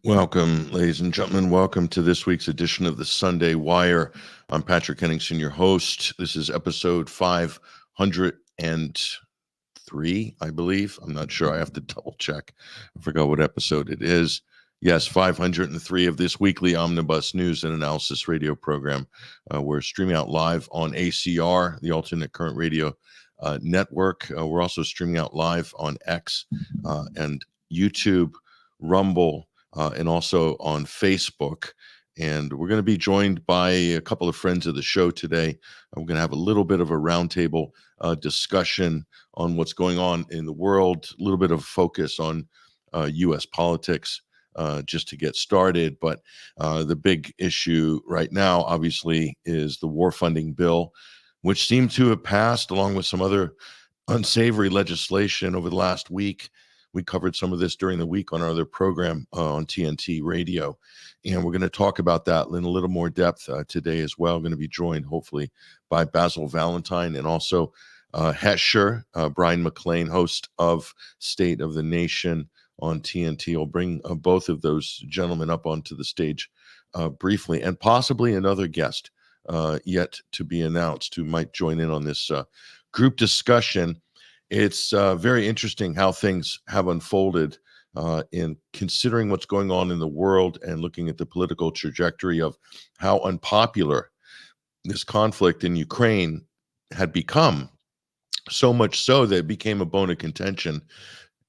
Welcome, ladies and gentlemen. Welcome to this week's edition of the Sunday Wire. I'm Patrick Henningsen, your host. This is episode 503, I believe. I'm not sure. I have to double check. I forgot what episode it is. Yes, 503 of this weekly omnibus news and analysis radio program. We're streaming out live on ACR, the Alternate Current Radio Network. We're also streaming out live on X and YouTube, Rumble, and also on Facebook. And we're going to be joined by a couple of friends of the show today. We're going to have a little bit of a roundtable discussion on what's going on in the world, a little bit of focus on U.S. politics just to get started. But the big issue right now, obviously, is the war funding bill, which seemed to have passed along with some other unsavory legislation over the last week. We covered some of this during the week on our other program on TNT Radio, and we're going to talk about that in a little more depth today as well. I'm going to be joined, hopefully, by Basil Valentine and also Hesher, Bryan McClain, host of State of the Nation on TNT. I'll bring both of those gentlemen up onto the stage briefly, and possibly another guest yet to be announced who might join in on this group discussion. It's very interesting how things have unfolded in considering what's going on in the world and looking at the political trajectory of how unpopular this conflict in Ukraine had become, so much so that it became a bone of contention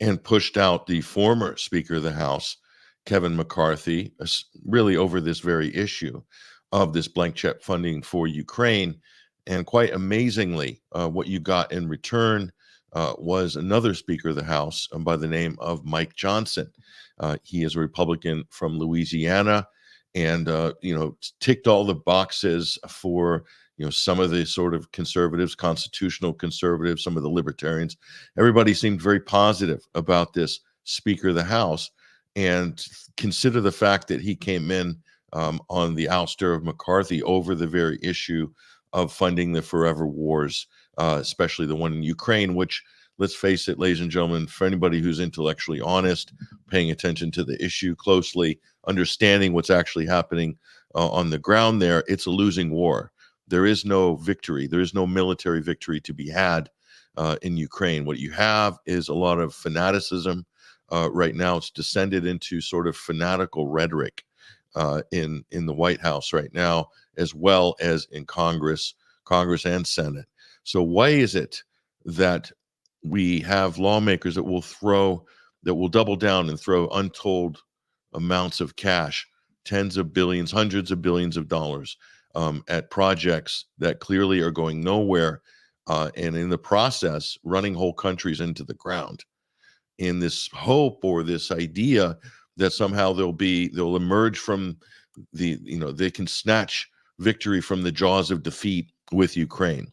and pushed out the former Speaker of the House, Kevin McCarthy, really over this very issue of this blank check funding for Ukraine. And quite amazingly, what you got in return was another Speaker of the House by the name of Mike Johnson. He is a Republican from Louisiana, and ticked all the boxes for some of the sort of conservatives, constitutional conservatives, some of the libertarians. Everybody seemed very positive about this Speaker of the House, and consider the fact that he came in on the ouster of McCarthy over the very issue of funding the forever wars, especially the one in Ukraine, which, let's face it, ladies and gentlemen, for anybody who's intellectually honest, paying attention to the issue closely, understanding what's actually happening on the ground there, it's a losing war. There is no victory. There is no military victory to be had in Ukraine. What you have is a lot of fanaticism. Right now, it's descended into sort of fanatical rhetoric in the White House right now, as well as in Congress and Senate. So why is it that we have lawmakers that will double down and throw untold amounts of cash, tens of billions, hundreds of billions of dollars at projects that clearly are going nowhere, and in the process running whole countries into the ground, in this hope or this idea that somehow they'll emerge from they can snatch victory from the jaws of defeat with Ukraine,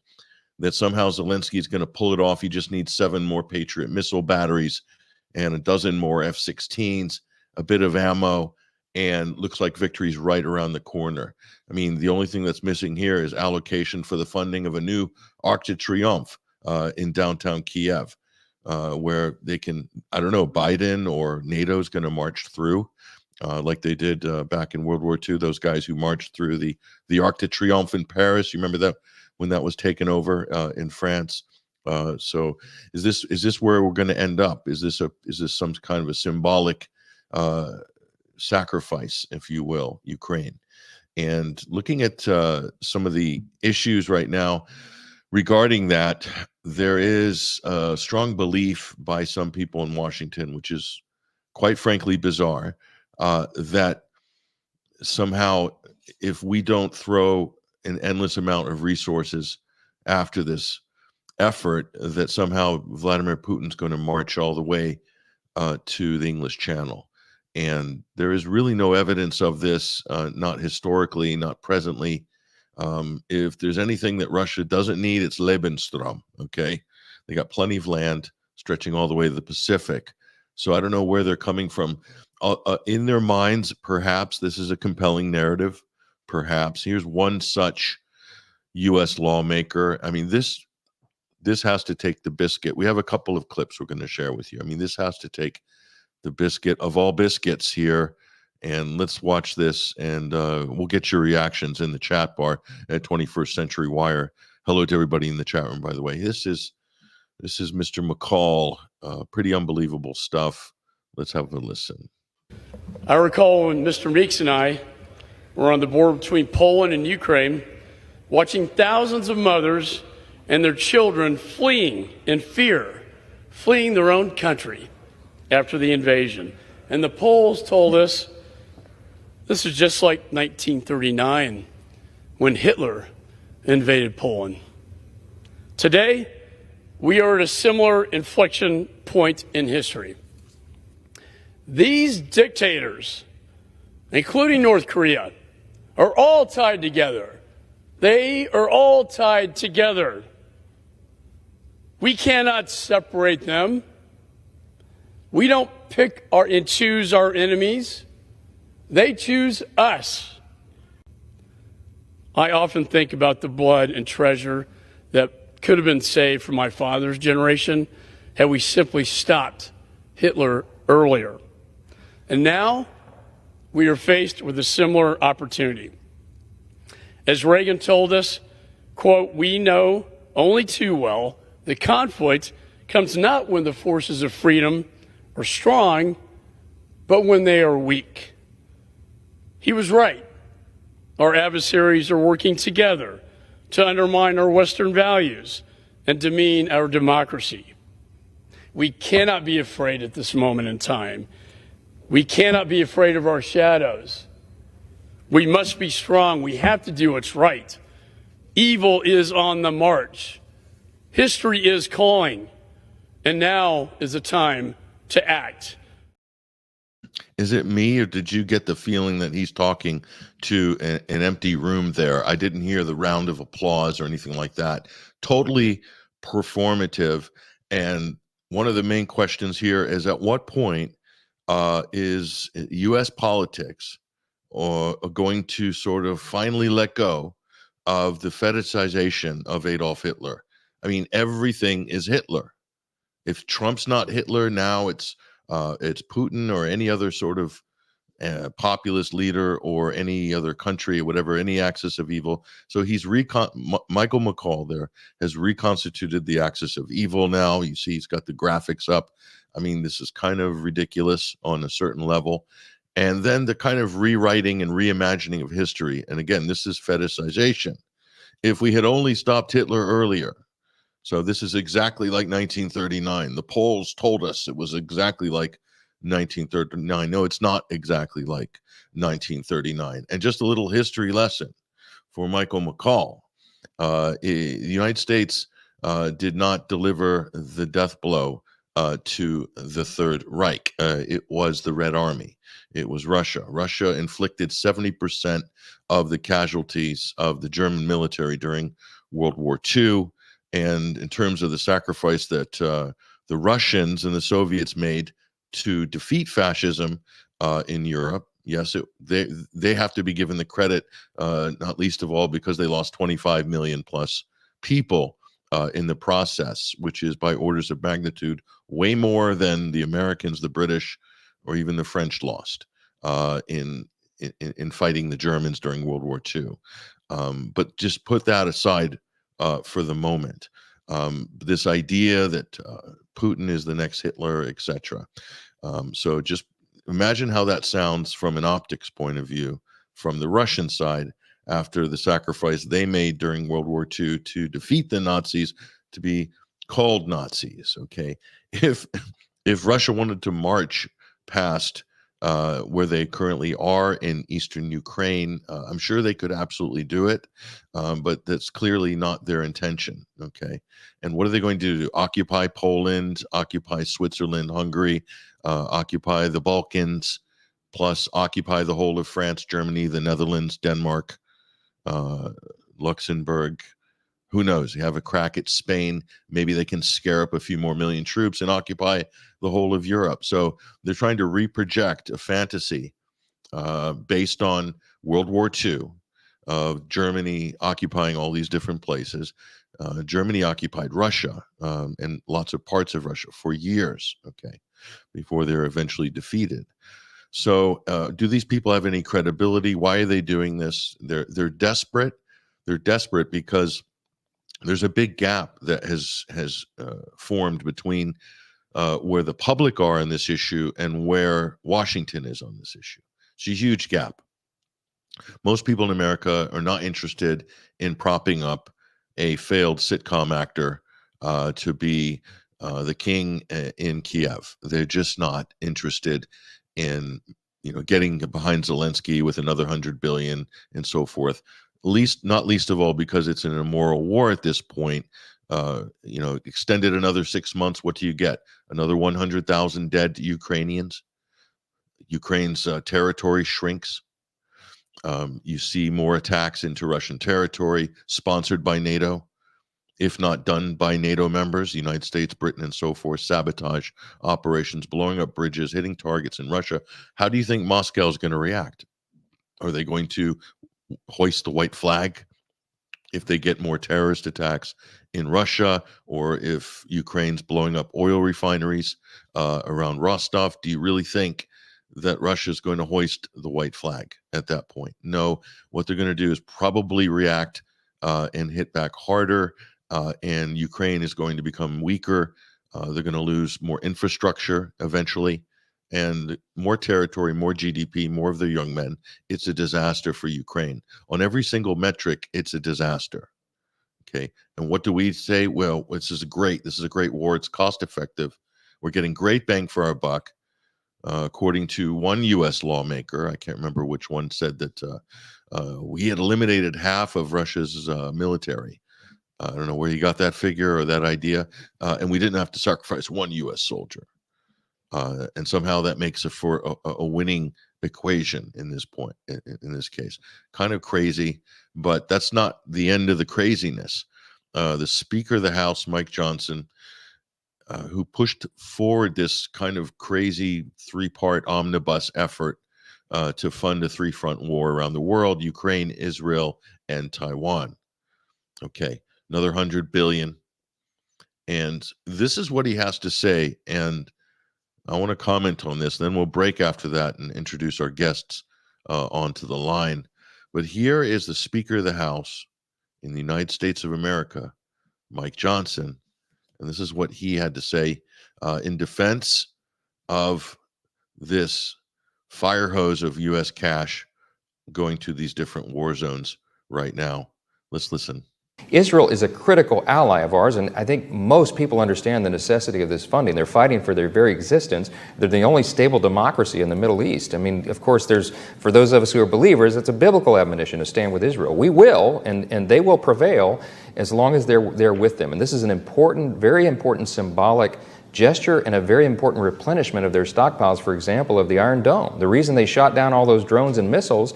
that somehow Zelensky is going to pull it off. He just needs 7 more Patriot missile batteries and a dozen more F-16s, a bit of ammo, and looks like victory's right around the corner. I mean, the only thing that's missing here is allocation for the funding of a new Arc de Triomphe in downtown Kiev, where they can, I don't know, Biden or NATO is going to march through like they did back in World War II, those guys who marched through the Arc de Triomphe in Paris. You remember that when that was taken over in France? So is this where we're going to end up? Is this some kind of a symbolic sacrifice, if you will, Ukraine? And looking at some of the issues right now regarding that, there is a strong belief by some people in Washington, which is quite frankly bizarre, that somehow if we don't throw an endless amount of resources after this effort, that somehow Vladimir Putin's going to march all the way to the English Channel. And there is really no evidence of this, not historically, not presently. If there's anything that Russia doesn't need, it's Lebensraum, okay? They got plenty of land stretching all the way to the Pacific. So I don't know where they're coming from. In their minds, perhaps this is a compelling narrative. Perhaps. Here's one such U.S. lawmaker. I mean, this has to take the biscuit. We have a couple of clips we're going to share with you. I mean, this has to take the biscuit of all biscuits here And let's watch this, and we'll get your reactions in the chat bar at 21st Century Wire. Hello to everybody in the chat room, by the way. This is Mr. McCall. Pretty unbelievable stuff. Let's have a listen. I recall when Mr. Meeks and I were on the border between Poland and Ukraine, watching thousands of mothers and their children fleeing in fear, fleeing their own country after the invasion. And the Poles told us this is just like 1939 when Hitler invaded Poland. Today, we are at a similar inflection point in history. These dictators, including North Korea, are all tied together. They are all tied together. We cannot separate them. We don't pick and choose our enemies. They choose us. I often think about the blood and treasure that could have been saved from my father's generation had we simply stopped Hitler earlier. And now we are faced with a similar opportunity. As Reagan told us, quote, "We know only too well the conflict comes not when the forces of freedom are strong, but when they are weak." He was right. Our adversaries are working together to undermine our Western values and demean our democracy. We cannot be afraid at this moment in time. We cannot be afraid of our shadows. We must be strong. We have to do what's right. Evil is on the march. History is calling, and now is the time to act. Is it me, or did you get the feeling that he's talking to an empty room there? I didn't hear the round of applause or anything like that. Totally performative. And one of the main questions here is, at what point is U.S. politics going to sort of finally let go of the fetishization of Adolf Hitler? I mean, everything is Hitler. If Trump's not Hitler, now it's Putin or any other sort of populist leader or any other country or whatever, any axis of evil. So he's Michael McCall there has reconstituted the axis of evil now. You see he's got the graphics up. I mean, this is kind of ridiculous on a certain level. And then the kind of rewriting and reimagining of history. And again, this is fetishization. If we had only stopped Hitler earlier. So this is exactly like 1939. The polls told us it was exactly like 1939. No, it's not exactly like 1939. And just a little history lesson for Michael McCall. The United States did not deliver the death blow to the Third Reich. It was the Red Army. It was Russia. Russia inflicted 70% of the casualties of the German military during World War II. And in terms of the sacrifice that the Russians and the Soviets made to defeat fascism in Europe, yes, they have to be given the credit, not least of all because they lost 25 million plus people in the process, which is by orders of magnitude way more than the Americans, the British, or even the French lost in fighting the Germans during World War II. But just put that aside for the moment. This idea that Putin is the next Hitler, etc. So just imagine how that sounds from an optics point of view from the Russian side after the sacrifice they made during World War II to defeat the Nazis, to be called Nazis. Okay, if Russia wanted to march past where they currently are in eastern Ukraine, I'm sure they could absolutely do it, but that's clearly not their intention. Okay, and what are they going to do? Occupy Poland, occupy Switzerland, Hungary, occupy the Balkans, plus occupy the whole of France, Germany, the Netherlands, Denmark, Luxembourg. Who knows? You have a crack at Spain. Maybe they can scare up a few more million troops and occupy the whole of Europe. So they're trying to reproject a fantasy based on World War II of Germany occupying all these different places. Germany occupied Russia and lots of parts of Russia for years, okay, before they're eventually defeated. So, do these people have any credibility? Why are they doing this? They're desperate. They're desperate because there's a big gap that has formed between where the public are on this issue and where Washington is on this issue. It's a huge gap. Most people in America are not interested in propping up a failed sitcom actor to be the king in Kiev. They're just not interested in, getting behind Zelensky with another 100 billion and so forth. Not least of all because it's an immoral war at this point. Extended another 6 months. What do you get? Another 100,000 dead Ukrainians. Ukraine's territory shrinks. You see more attacks into Russian territory sponsored by NATO, if not done by NATO members, the United States, Britain, and so forth, sabotage operations, blowing up bridges, hitting targets in Russia. How do you think Moscow is going to react? Are they going to hoist the white flag if they get more terrorist attacks in Russia, or if Ukraine's blowing up oil refineries around Rostov? Do you really think that Russia is going to hoist the white flag at that point? No. What they're going to do is probably react and hit back harder, and Ukraine is going to become weaker. They're going to lose more infrastructure eventually, and more territory, more GDP, more of their young men. It's a disaster for Ukraine. On every single metric, it's a disaster. Okay. And what do we say? Well, this is a great war. It's cost effective. We're getting great bang for our buck. According to one U.S. lawmaker, I can't remember which one, said that we had eliminated half of Russia's military. I don't know where he got that figure or that idea. And we didn't have to sacrifice one U.S. soldier. And somehow that makes it for a winning equation in this case. Kind of crazy, but that's not the end of the craziness. The Speaker of the House, Mike Johnson, who pushed forward this kind of crazy 3-part omnibus effort to fund a 3-front war around the world: Ukraine, Israel, and Taiwan. Okay, another 100 billion. And this is what he has to say. And I want to comment on this. Then we'll break after that and introduce our guests onto the line. But here is the Speaker of the House in the United States of America, Mike Johnson. And this is what he had to say in defense of this fire hose of U.S. cash going to these different war zones right now. Let's listen. Israel is a critical ally of ours, and I think most people understand the necessity of this funding. They're fighting for their very existence. They're the only stable democracy in the Middle East. I mean, of course, for those of us who are believers, it's a biblical admonition to stand with Israel. We will, and they will prevail as long as they're with them. And this is an important, very important symbolic gesture and a very important replenishment of their stockpiles, for example, of the Iron Dome. The reason they shot down all those drones and missiles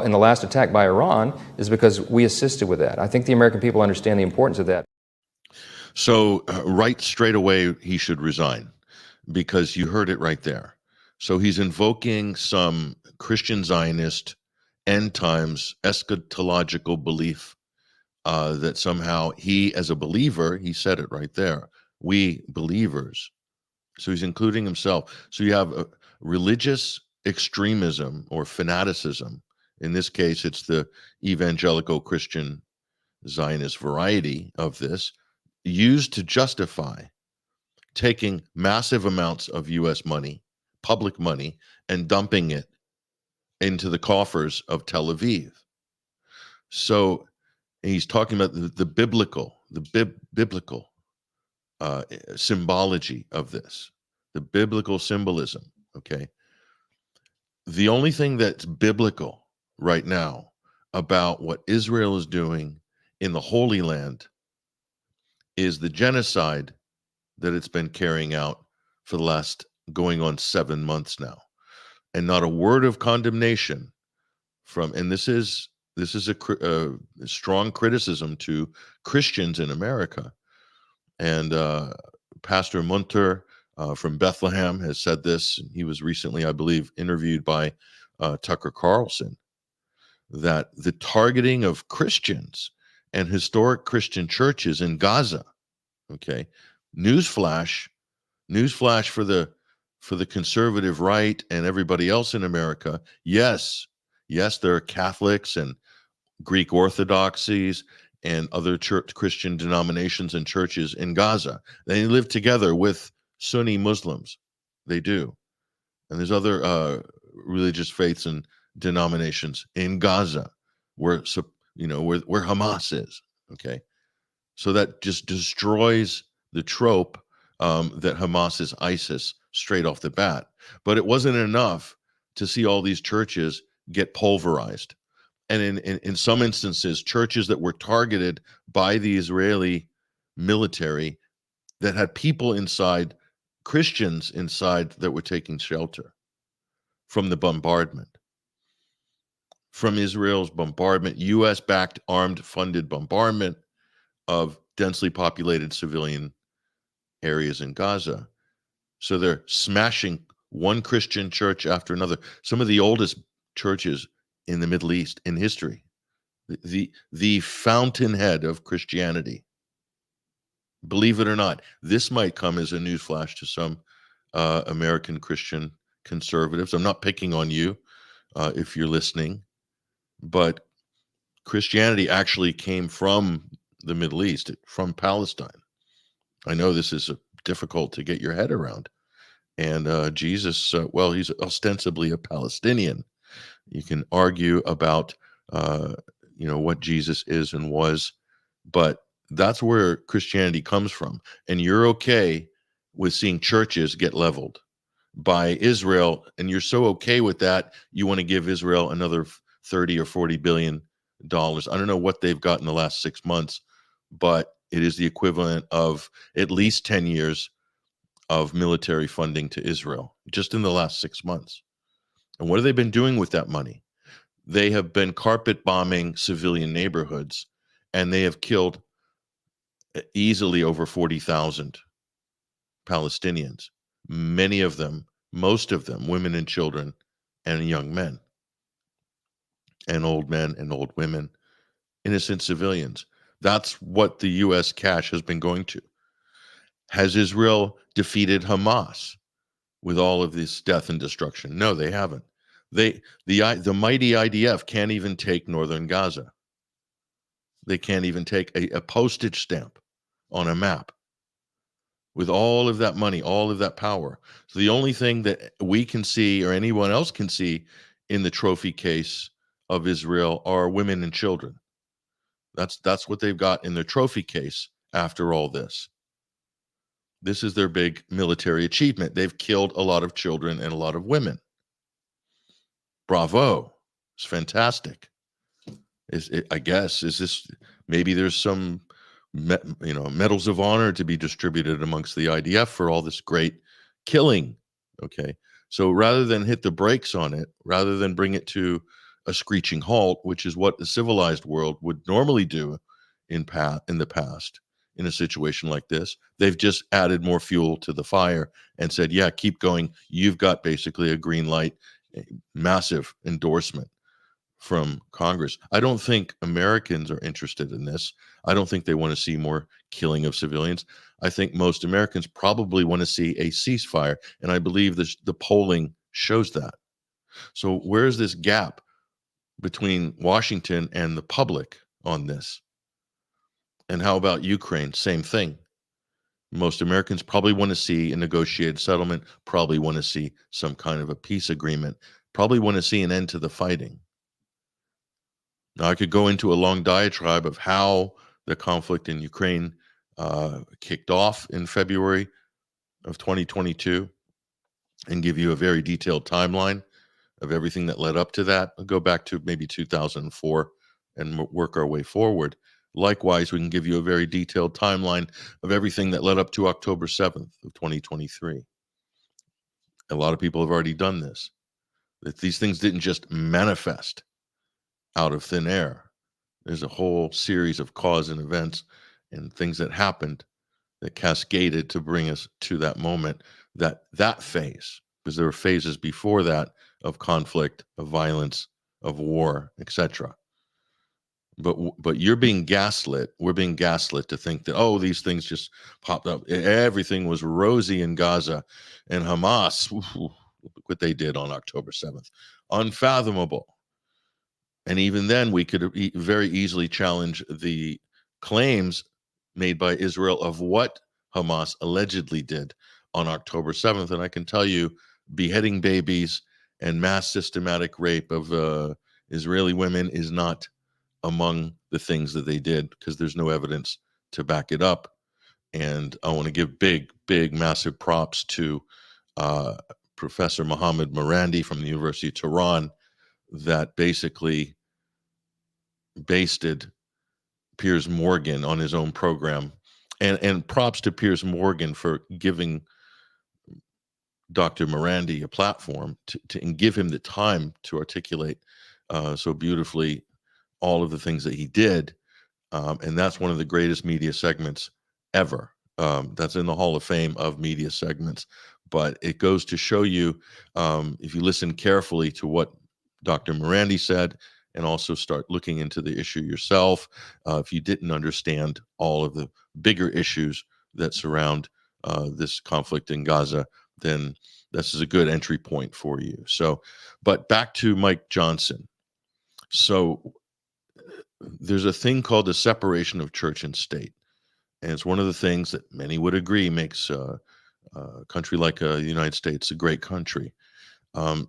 in the last attack by Iran is because we assisted with that. I think the American people understand the importance of that. So right straight away, he should resign, because you heard it right there. So he's invoking some Christian Zionist end times eschatological belief that somehow he, as a believer, he said it right there, we believers. So he's including himself. So you have a religious extremism or fanaticism. In this case, it's the evangelical Christian Zionist variety of this, used to justify taking massive amounts of U.S. money, public money, and dumping it into the coffers of Tel Aviv. So he's talking about the biblical symbology of this, the biblical symbolism. Okay. The only thing that's biblical right now about what Israel is doing in the Holy Land is the genocide that it's been carrying out for the last going on 7 months now. And not a word of condemnation and this is a strong criticism to Christians in America. And Pastor Munter from Bethlehem has said this. He was recently, I believe, interviewed by Tucker Carlson, that the targeting of Christians and historic Christian churches in Gaza, okay, newsflash for for the conservative right and everybody else in America, yes, there are Catholics and Greek Orthodoxies and other Christian denominations and churches in Gaza. They live together with Sunni Muslims. They do. And there's other religious faiths and denominations in Gaza where Hamas is. Okay. So that just destroys the trope that Hamas is ISIS straight off the bat. But it wasn't enough to see all these churches get pulverized. And in some instances, churches that were targeted by the Israeli military that had people inside, Christians inside, that were taking shelter from the bombardment. From Israel's bombardment, U.S.-backed armed funded bombardment of densely populated civilian areas in Gaza. So they're smashing one Christian church after another. Some of the oldest churches in the Middle East in history, the fountainhead of Christianity. Believe it or not, this might come as a newsflash to some American Christian conservatives. I'm not picking on you if you're listening, but Christianity actually came from the Middle East, from Palestine. I know this is difficult to get your head around. And Jesus, well, he's ostensibly a Palestinian. You can argue about, what Jesus is and was, but that's where Christianity comes from. And you're okay with seeing churches get leveled by Israel, and you're so okay with that, you want to give Israel another 30 or 40 billion dollars. I don't know what they've got in the last 6 months, but it is the equivalent of at least 10 years of military funding to Israel just in the last 6 months. And what have they been doing with that money? They have been carpet bombing civilian neighborhoods, and they have killed easily over 40,000 Palestinians, many of them, most of them, women and children and young men and old women, innocent civilians. That's what the U.S. cash has been going to. Has Israel defeated Hamas with all of this death and destruction? No, they haven't. The mighty IDF can't even take northern Gaza. They can't even take a postage stamp on a map with all of that money, all of that power. So the only thing that we can see or anyone else can see in the trophy case of Israel are women and children. That's what they've got in their trophy case after all this. This is their big military achievement. They've killed a lot of children and a lot of women. Bravo. It's fantastic. I guess, is this, maybe there's some medals of honor to be distributed amongst the IDF for all this great killing. Okay. So rather than hit the brakes on it, rather than bring it to a screeching halt, which is what the civilized world would normally do in the past in a situation like this, they've just added more fuel to the fire and said, yeah, keep going. You've got basically a green light, a massive endorsement from Congress. I don't think Americans are interested in this. I don't think they want to see more killing of civilians. I think most Americans probably want to see a ceasefire, and I believe the polling shows that. So where's this gap between Washington and the public on this? And how about Ukraine? Same thing. Most Americans probably want to see a negotiated settlement, probably want to see some kind of a peace agreement, probably want to see an end to the fighting. Now, I could go into a long diatribe of how the conflict in Ukraine kicked off in February of 2022 and give you a very detailed timeline of everything that led up to that. I'll go back to maybe 2004 and work our way forward. Likewise, we can give you a very detailed timeline of everything that led up to October 7th of 2023. A lot of people have already done this. That these things didn't just manifest out of thin air. There's a whole series of cause and events and things that happened that cascaded to bring us to that moment, that phase, because there were phases before that of conflict, of violence, of war, etc. But you're being gaslit. We're being gaslit to think that, oh, these things just popped up. Everything was rosy in Gaza, and Hamas. Look what they did on October 7th. Unfathomable. And even then, we could very easily challenge the claims made by Israel of what Hamas allegedly did on October 7th. And I can tell you, beheading babies and mass systematic rape of Israeli women is not among the things that they did, because there's no evidence to back it up. And I want to give big, massive props to Professor Mohammed Marandi from the University of Tehran, that basically basted Piers Morgan on his own program. And props to Piers Morgan for giving Dr. Marandi a platform and give him the time to articulate so beautifully all of the things that he did. And that's one of the greatest media segments ever. That's in the Hall of Fame of media segments. But it goes to show you, if you listen carefully to what Dr. Marandi said, and also start looking into the issue yourself, if you didn't understand all of the bigger issues that surround this conflict in Gaza, then this is a good entry point for you. So, but back to Mike Johnson. So there's a thing called the separation of church and state. And it's one of the things that many would agree makes a country like the United States a great country.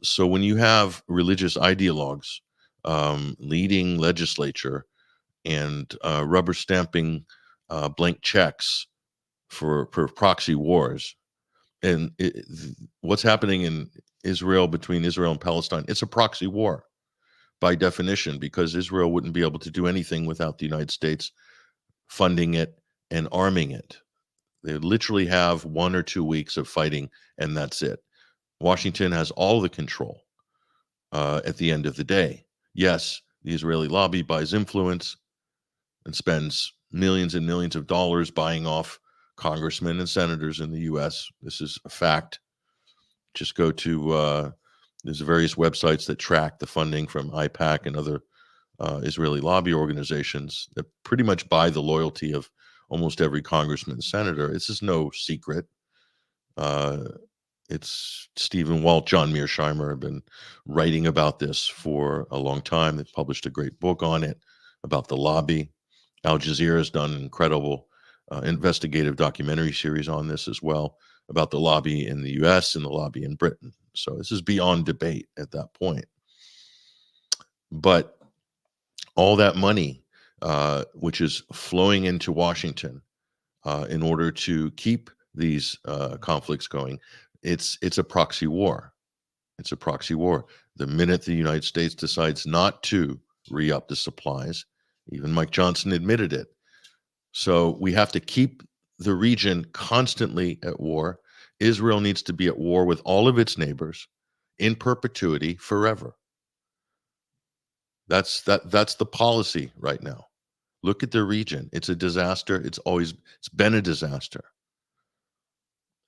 So when you have religious ideologues leading legislature and rubber stamping blank checks for proxy wars, and what's happening in Israel, between Israel and Palestine, it's a proxy war by definition, because Israel wouldn't be able to do anything without the United States funding it and arming it. They literally have 1 or 2 weeks of fighting, and that's it. Washington has all the control at the end of the day. Yes, the Israeli lobby buys influence and spends millions and millions of dollars buying off congressmen and senators in the U.S. This is a fact. Just go to there's various websites that track the funding from IPAC and other Israeli lobby organizations that pretty much buy the loyalty of almost every congressman and senator. This is no secret. It's Stephen Walt, John Mearsheimer have been writing about this for a long time. They've published a great book on it about the lobby. Al Jazeera has done an incredible investigative documentary series on this as well, about the lobby in the US and the lobby in Britain. So this is beyond debate at that point. But all that money, which is flowing into Washington in order to keep these conflicts going, it's a proxy war. It's a proxy war. The minute the United States decides not to re-up the supplies, even Mike Johnson admitted it. So we have to keep the region constantly at war. Israel needs to be at war with all of its neighbors in perpetuity forever. That's the policy right now. Look at the region. It's a disaster. It's been a disaster.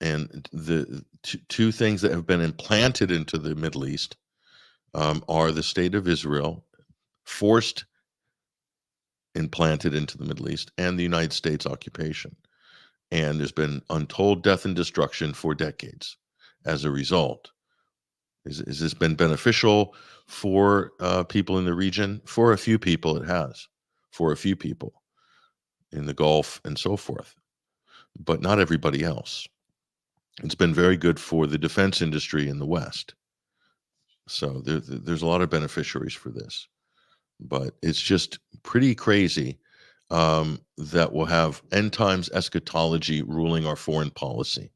And the two things that have been implanted into the Middle East are the state of Israel, forced implanted into the Middle East, and the United States occupation. And there's been untold death and destruction for decades as a result. Has this been beneficial for people in the region? For a few people, it has. For a few people in the Gulf and so forth, but not everybody else. It's been very good for the defense industry in the West. So there's a lot of beneficiaries for this. But it's just pretty crazy that we'll have end times eschatology ruling our foreign policy.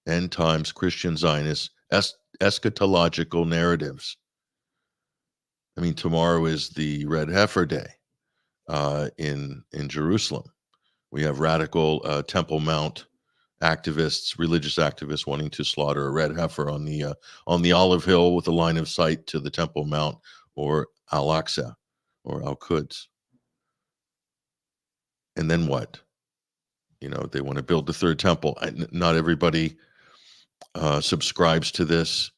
End times Christian Zionist eschatological narratives. I mean, tomorrow is the Red Heifer Day in Jerusalem. We have radical Temple Mount activists, religious activists, wanting to slaughter a red heifer on the Olive Hill with a line of sight to the Temple Mount, or Al-Aqsa, or Al-Quds. And then what? You know, they want to build the third temple. Not everybody subscribes to this,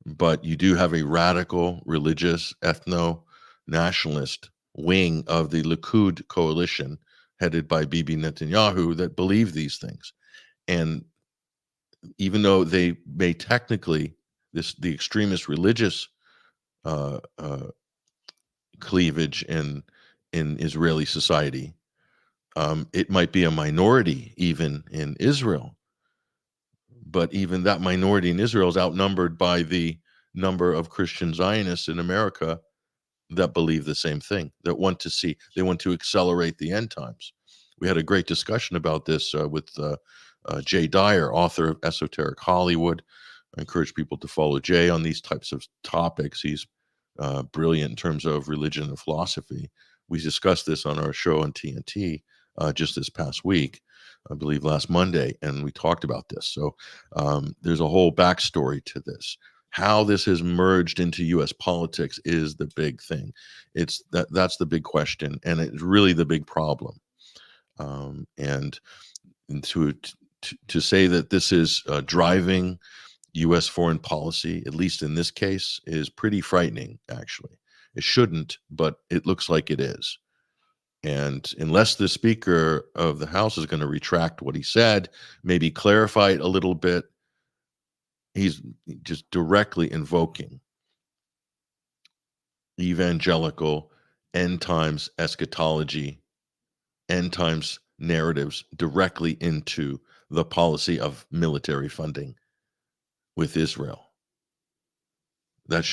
but you do have a radical religious ethno-nationalist wing of the Likud coalition headed by Bibi Netanyahu that believe these things. And even though they may technically, the extremist religious cleavage in Israeli society, it might be a minority even in Israel. But even that minority in Israel is outnumbered by the number of Christian Zionists in America that believe the same thing, that want to accelerate the end times. We had a great discussion about this with Jay Dyer, author of Esoteric Hollywood. I encourage people to follow Jay on these types of topics. He's brilliant in terms of religion and philosophy. We discussed this on our show on TNT just this past week, I believe last Monday, and we talked about this. So there's a whole backstory to this. How this has merged into U.S. politics is the big thing. That's the big question, and it's really the big problem. And to say that this is driving U.S. foreign policy, at least in this case, is pretty frightening, actually. It shouldn't, but it looks like it is. And unless the Speaker of the House is going to retract what he said, maybe clarify it a little bit, he's just directly invoking evangelical end times eschatology, end times narratives directly into the policy of military funding with Israel. That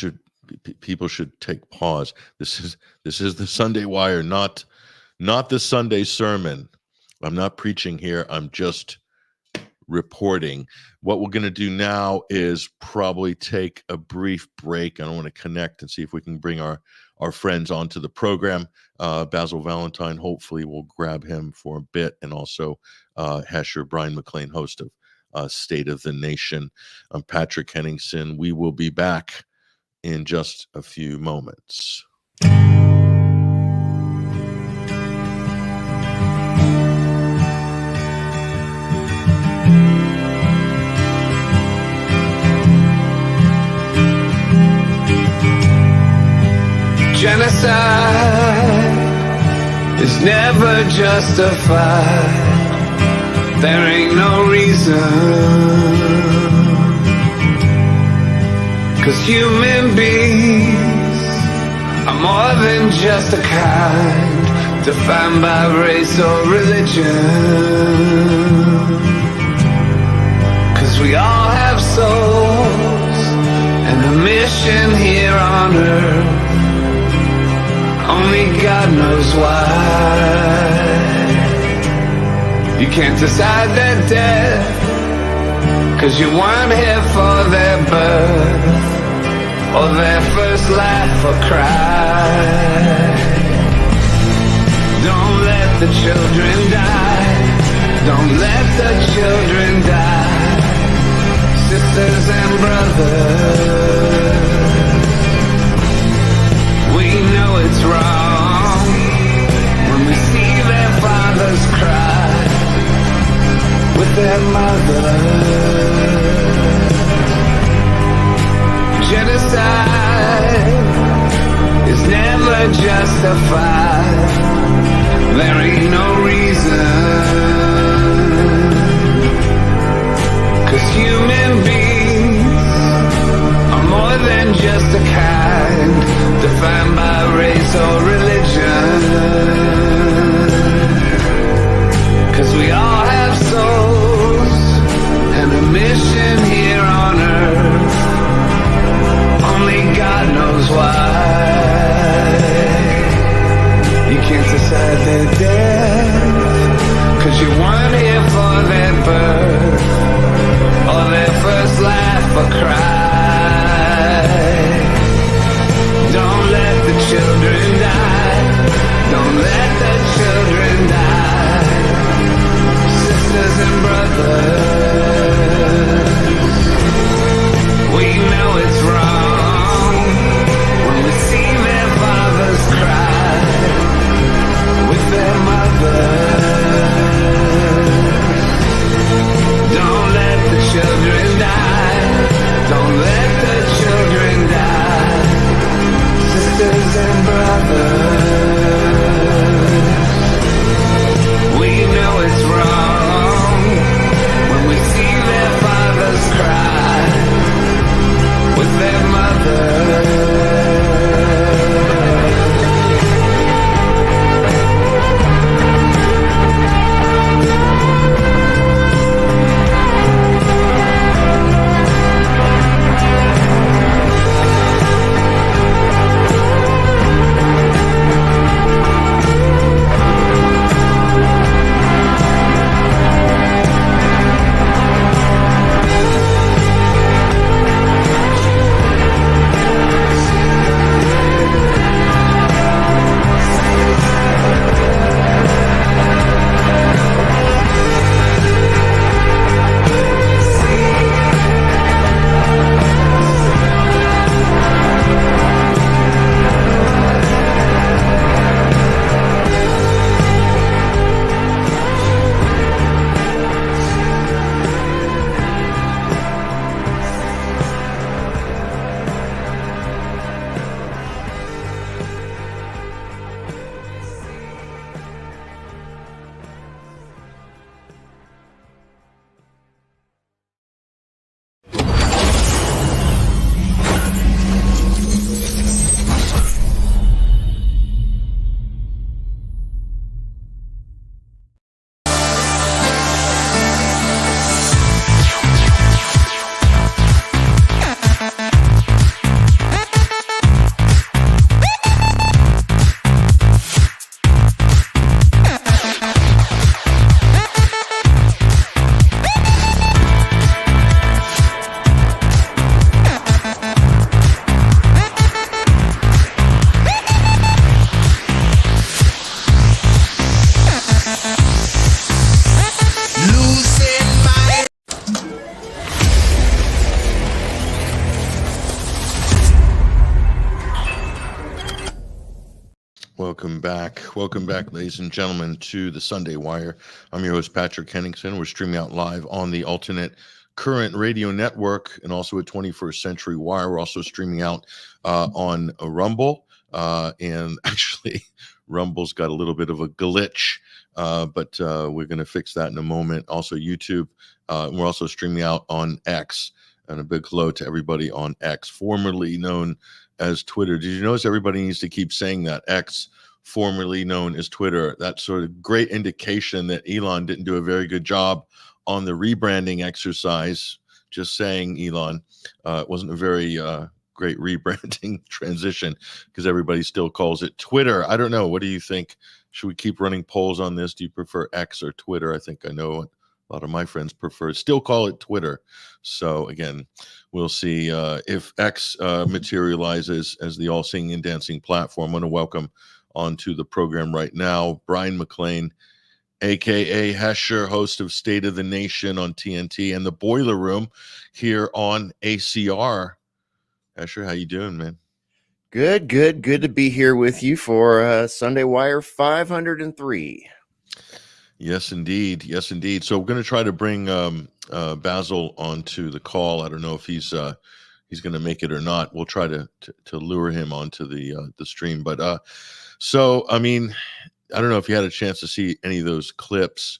people should take pause. This is the Sunday Wire, not the Sunday sermon. I'm not preaching here. I'm just reporting. What we're going to do now is probably take a brief break. I want to connect and see if we can bring our friends onto the program. Basil Valentine, hopefully we'll grab him for a bit, and also Hesher, Bryan McClain, host of State of the Nation. I'm Patrick Henningsen. We will be back in just a few moments. Genocide is never justified. There ain't no reason. 'Cause human beings are more than just a kind, defined by race or religion. 'Cause we all have souls and a mission here on earth. Only God knows why. You can't decide their death, 'cause you weren't here for their birth, or their first laugh or cry. Don't let the children die. Don't let the children die. Sisters and brothers, we know it's wrong when we see their fathers cry with their mothers. Genocide is never justified. There ain't no reason. 'Cause human beings are more than just a kind, defined by race or religion. 'Cause we all have souls and a mission here on earth. Only God knows why. You can't decide their death, 'cause you weren't here for their birth, or their first laugh or cry. Don't let the children die. Don't let the children die. Sisters and brothers, we know it's wrong when we see their fathers cry with their mothers. welcome back. Welcome back, ladies and gentlemen, to the Sunday Wire. I'm your host, Patrick Henningsen. We're streaming out live on the Alternate Current Radio Network and also at 21st Century Wire. We're also streaming out on Rumble. And actually, Rumble's got a little bit of a glitch, but we're going to fix that in a moment. Also, YouTube. And we're also streaming out on X. And a big hello to everybody on X, formerly known as Twitter. Did you notice everybody needs to keep saying that? X, formerly known as Twitter. That's sort of great indication that Elon didn't do a very good job on the rebranding exercise. Just saying, Elon, it wasn't a very great rebranding transition because everybody still calls it Twitter. I don't know. What do you think? Should we keep running polls on this? Do you prefer X or Twitter? I think I know what a lot of my friends prefer. Still call it Twitter. So again, we'll see if X materializes as the all singing and dancing platform. I want to welcome onto the program right now Bryan McClain, aka Hesher, host of State of the Nation on TNT and the Boiler Room here on ACR. Hesher, how you doing, man? Good to be here with you for Sunday Wire 503. Yes, indeed. Yes, indeed. So we're going to try to bring Basil onto the call. I don't know if he's going to make it or not. We'll try to lure him onto the stream. But so I mean, I don't know if you had a chance to see any of those clips,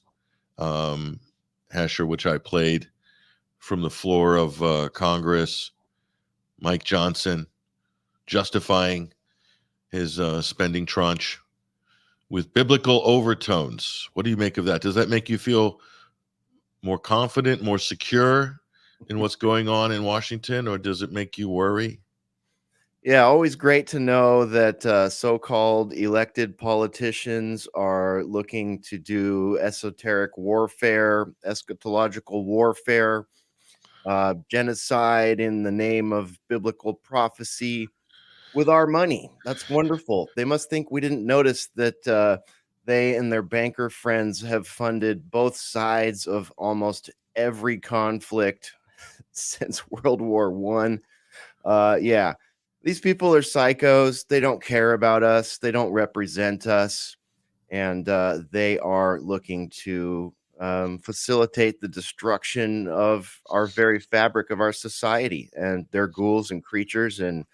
Hesher, which I played from the floor of Congress. Mike Johnson justifying his spending tranche with biblical overtones. What do you make of that? Does that make you feel more confident, more secure in what's going on in Washington, or does it make you worry? Yeah, always great to know that so-called elected politicians are looking to do esoteric warfare, eschatological warfare, genocide in the name of biblical prophecy with our money. That's wonderful. They must think we didn't notice that they and their banker friends have funded both sides of almost every conflict since World War One. Yeah, these people are psychos. They don't care about us. They don't represent us. And they are looking to facilitate the destruction of our very fabric of our society. And they're ghouls and creatures. And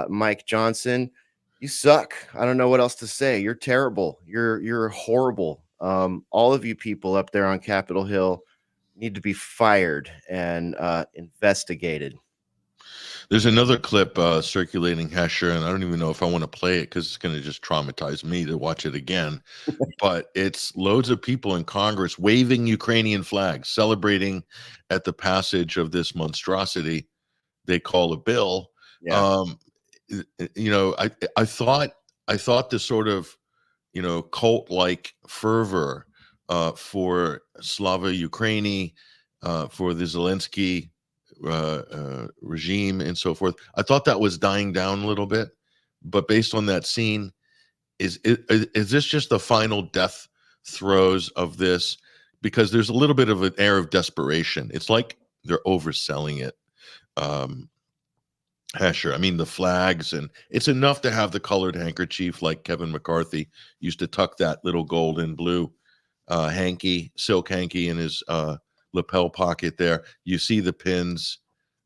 Mike Johnson, you suck. I don't know what else to say. You're terrible. You're horrible. All of you people up there on Capitol Hill need to be fired and investigated. There's another clip circulating, Hesher, and I don't even know if I want to play it because it's going to just traumatize me to watch it again. But it's loads of people in Congress waving Ukrainian flags, celebrating at the passage of this monstrosity they call a bill. Yeah. You know, I thought this sort of, you know, cult-like fervor for Slava Ukraini, for the Zelensky regime and so forth, I thought that was dying down a little bit. But based on that scene, is this just the final death throes of this? Because there's a little bit of an air of desperation. It's like they're overselling it. Hesher, I mean, the flags, and it's enough to have the colored handkerchief like Kevin McCarthy used to tuck that little gold and blue silk hanky in his lapel pocket there. You see the pins.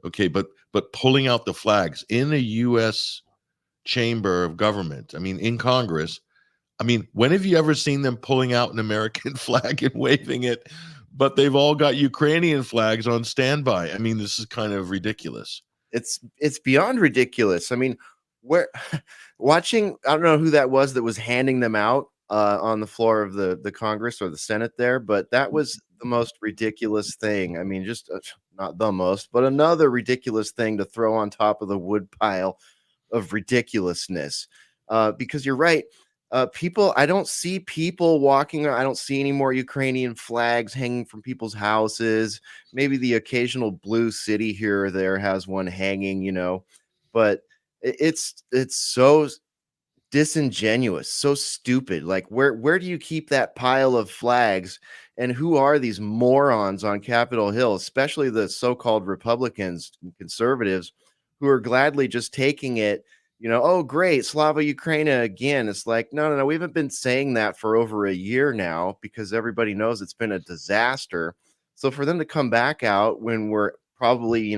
Okay, but pulling out the flags in a U.S. chamber of government, I mean, in Congress, I mean, when have you ever seen them pulling out an American flag and waving it? But they've all got Ukrainian flags on standby. I mean, this is kind of ridiculous. It's beyond ridiculous. I mean, watching, I don't know who that was handing them out on the floor of the Congress or the Senate there, but that was the most ridiculous thing. I mean, just not the most, but another ridiculous thing to throw on top of the wood pile of ridiculousness. Because you're right. People, I don't see people walking. I don't see any more Ukrainian flags hanging from people's houses. Maybe the occasional blue city here or there has one hanging, you know, but it's so disingenuous, so stupid. Like, where do you keep that pile of flags? And who are these morons on Capitol Hill, especially the so-called Republicans and conservatives who are gladly just taking it oh, great, Slava Ukraina again. It's like, no, no, no. We haven't been saying that for over a year now because everybody knows it's been a disaster. So for them to come back out when we're probably,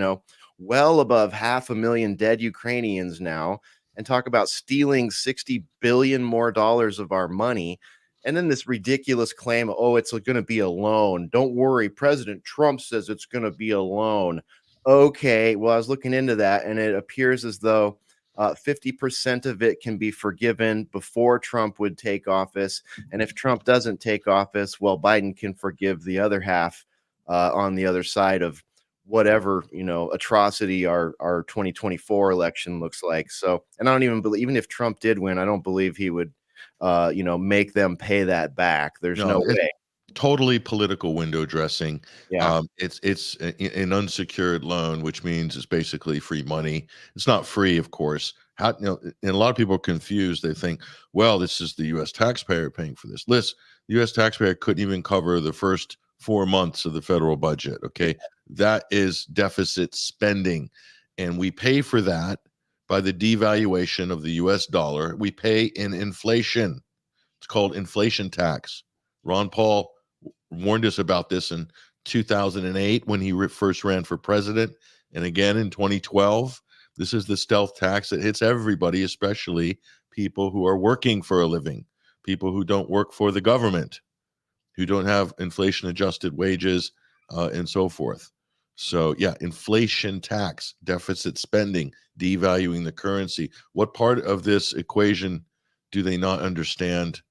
well above 500,000 dead Ukrainians now and talk about stealing 60 billion more dollars of our money. And then this ridiculous claim, oh, it's going to be a loan. Don't worry. President Trump says it's going to be a loan. Okay. Well, I was looking into that and it appears as though 50% of it can be forgiven before Trump would take office. And if Trump doesn't take office, well, Biden can forgive the other half on the other side of whatever, atrocity our 2024 election looks like. So, and I don't even believe, even if Trump did win, I don't believe he would, make them pay that back. There's no way. Totally political window dressing. Yeah. It's an unsecured loan, which means it's basically free money. It's not free, of course. And a lot of people are confused. They think, well, this is the U.S. taxpayer paying for this. Listen, the U.S. taxpayer couldn't even cover the first 4 months of the federal budget. Okay, that is deficit spending, and we pay for that by the devaluation of the U.S. dollar. We pay in inflation. It's called inflation tax. Ron Paul warned us about this in 2008 when he first ran for president, and again in 2012. This is the stealth tax that hits everybody, especially people who are working for a living, people who don't work for the government, who don't have inflation-adjusted wages, and so forth. So, yeah, inflation tax, deficit spending, devaluing the currency. What part of this equation do they not understand?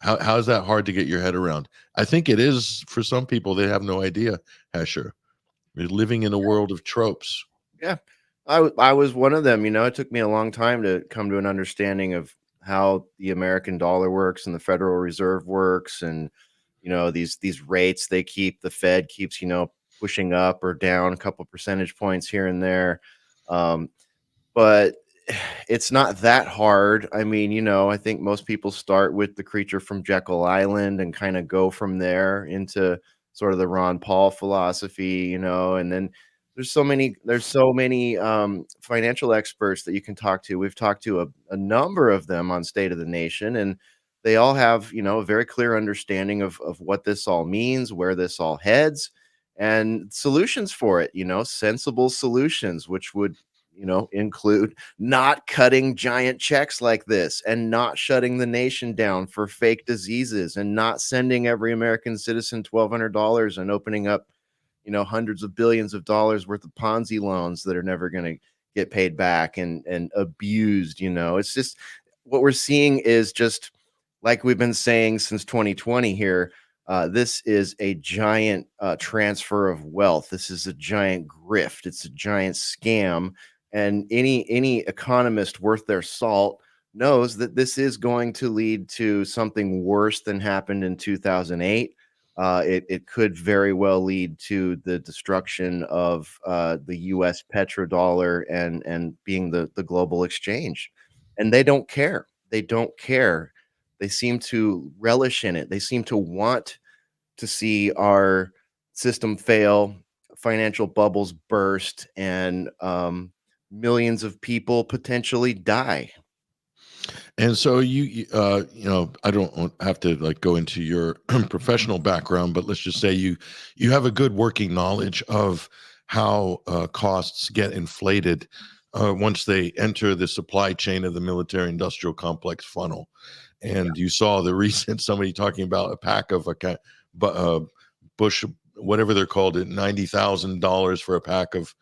How is that hard to get your head around? I think it is for some people. They have no idea, Hesher. They're living in a world of tropes. Yeah. I was one of them. It took me a long time to come to an understanding of how the American dollar works and the Federal Reserve works. And, these rates they keep, the Fed keeps, pushing up or down a couple percentage points here and there. But it's not that hard. I mean, I think most people start with the creature from Jekyll Island and kind of go from there into sort of the Ron Paul philosophy, and then there's so many financial experts that you can talk to. We've talked to a number of them on State of the Nation, and they all have, a very clear understanding of what this all means, where this all heads, and solutions for it, sensible solutions, which would include not cutting giant checks like this and not shutting the nation down for fake diseases and not sending every American citizen $1,200 and opening up, hundreds of billions of dollars worth of Ponzi loans that are never going to get paid back and abused. It's just what we're seeing is just like we've been saying since 2020 here. This is a giant transfer of wealth. This is a giant grift. It's a giant scam. And any economist worth their salt knows that this is going to lead to something worse than happened in 2008. It could very well lead to the destruction of the U.S. petrodollar and being the global exchange. And they don't care. They don't care. They seem to relish in it. They seem to want to see our system fail, financial bubbles burst, and millions of people potentially die. And so I don't have to go into your professional background, but let's just say you have a good working knowledge of how costs get inflated once they enter the supply chain of the military industrial complex funnel. And you saw the recent somebody talking about a pack of Bush, whatever they're called, at $90,000 for a pack of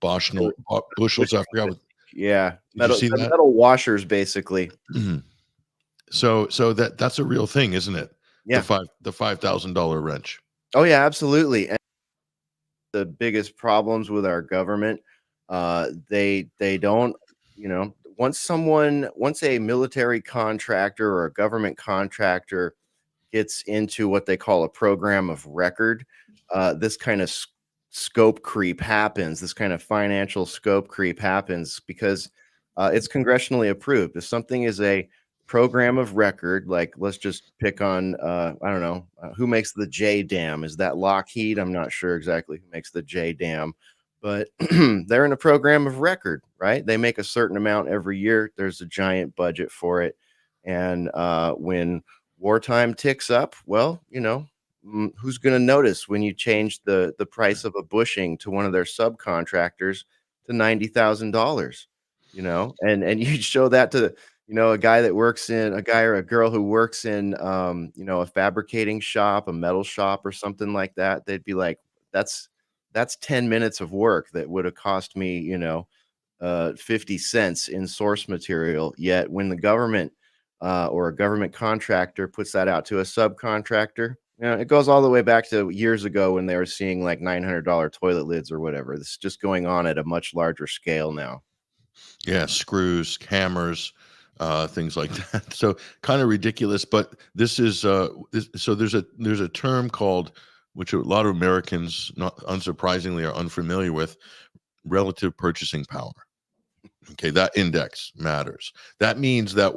bushels. I forgot. Yeah, see that? metal washers, basically. Mm-hmm. So that's a real thing, isn't it? Yeah, the $5,000 wrench. Oh yeah, absolutely. And the biggest problems with our government, they don't, once a military contractor or a government contractor gets into what they call a program of record, this kind of scope creep happens. This kind of financial scope creep happens because it's congressionally approved. If something is a program of record, like let's just pick on, I don't know, who makes the J dam? Is that Lockheed? I'm not sure exactly who makes the J dam, but they're in a program of record, right? They make a certain amount every year. There's a giant budget for it. And when wartime ticks up, well, who's going to notice when you change the price of a bushing to one of their subcontractors to $90,000? And you show that to a guy that works in a guy or a girl who works in a fabricating shop, a metal shop, or something like that. They'd be like, that's 10 minutes of work that would have cost me 50 cents in source material. Yet when the government or a government contractor puts that out to a subcontractor, it goes all the way back to years ago when they were seeing like $900 toilet lids or whatever. This is just going on at a much larger scale now. Yeah, screws, hammers, things like that. So kind of ridiculous, but this is so there's a term called, which a lot of Americans, not unsurprisingly, are unfamiliar with, relative purchasing power. Okay, that index matters. That means that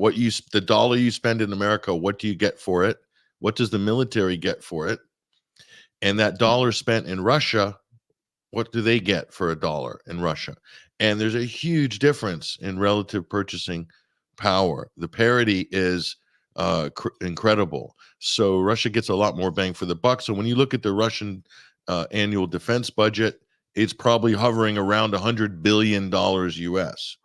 the dollar you spend in America, what do you get for it? What does the military get for it? And that dollar spent in Russia, what do they get for a dollar in Russia? And there's a huge difference in relative purchasing power. The parity is incredible. So Russia gets a lot more bang for the buck. So when you look at the Russian annual defense budget, it's probably hovering around $100 billion US.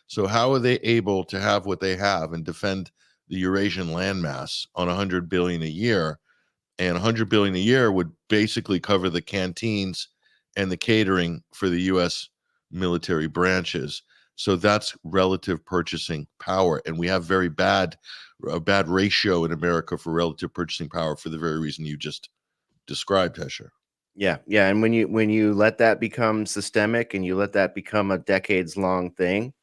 So how are they able to have what they have and defend the Eurasian landmass on $100 billion a year? And $100 billion a year would basically cover the canteens and the catering for the U.S. military branches. So that's relative purchasing power, and we have a bad ratio in America for relative purchasing power for the very reason you just described, Hesher. Yeah, and when you let that become systemic and you let that become a decades-long thing,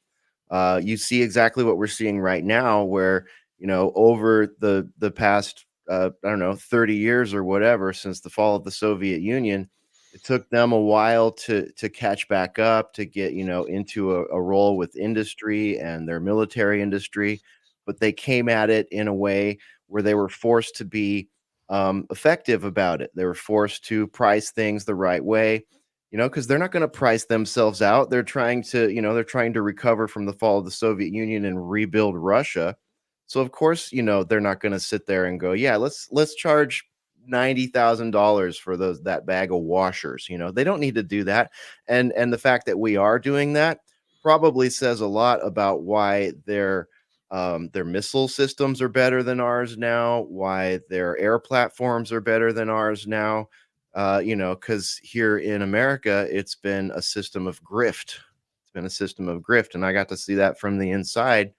you see exactly what we're seeing right now, where over the past 30 years or whatever since the fall of the Soviet Union, it took them a while to catch back up, to get into a role with industry and their military industry, but they came at it in a way where they were forced to be effective about it. They were forced to price things the right way, because they're not going to price themselves out. They're trying to recover from the fall of the Soviet Union and rebuild Russia. So of course, they're not going to sit there and go, yeah, let's charge $90,000 for that bag of washers. They don't need to do that. And the fact that we are doing that probably says a lot about why their missile systems are better than ours now, why their air platforms are better than ours now. Because here in America, it's been a system of grift. And I got to see that from the inside,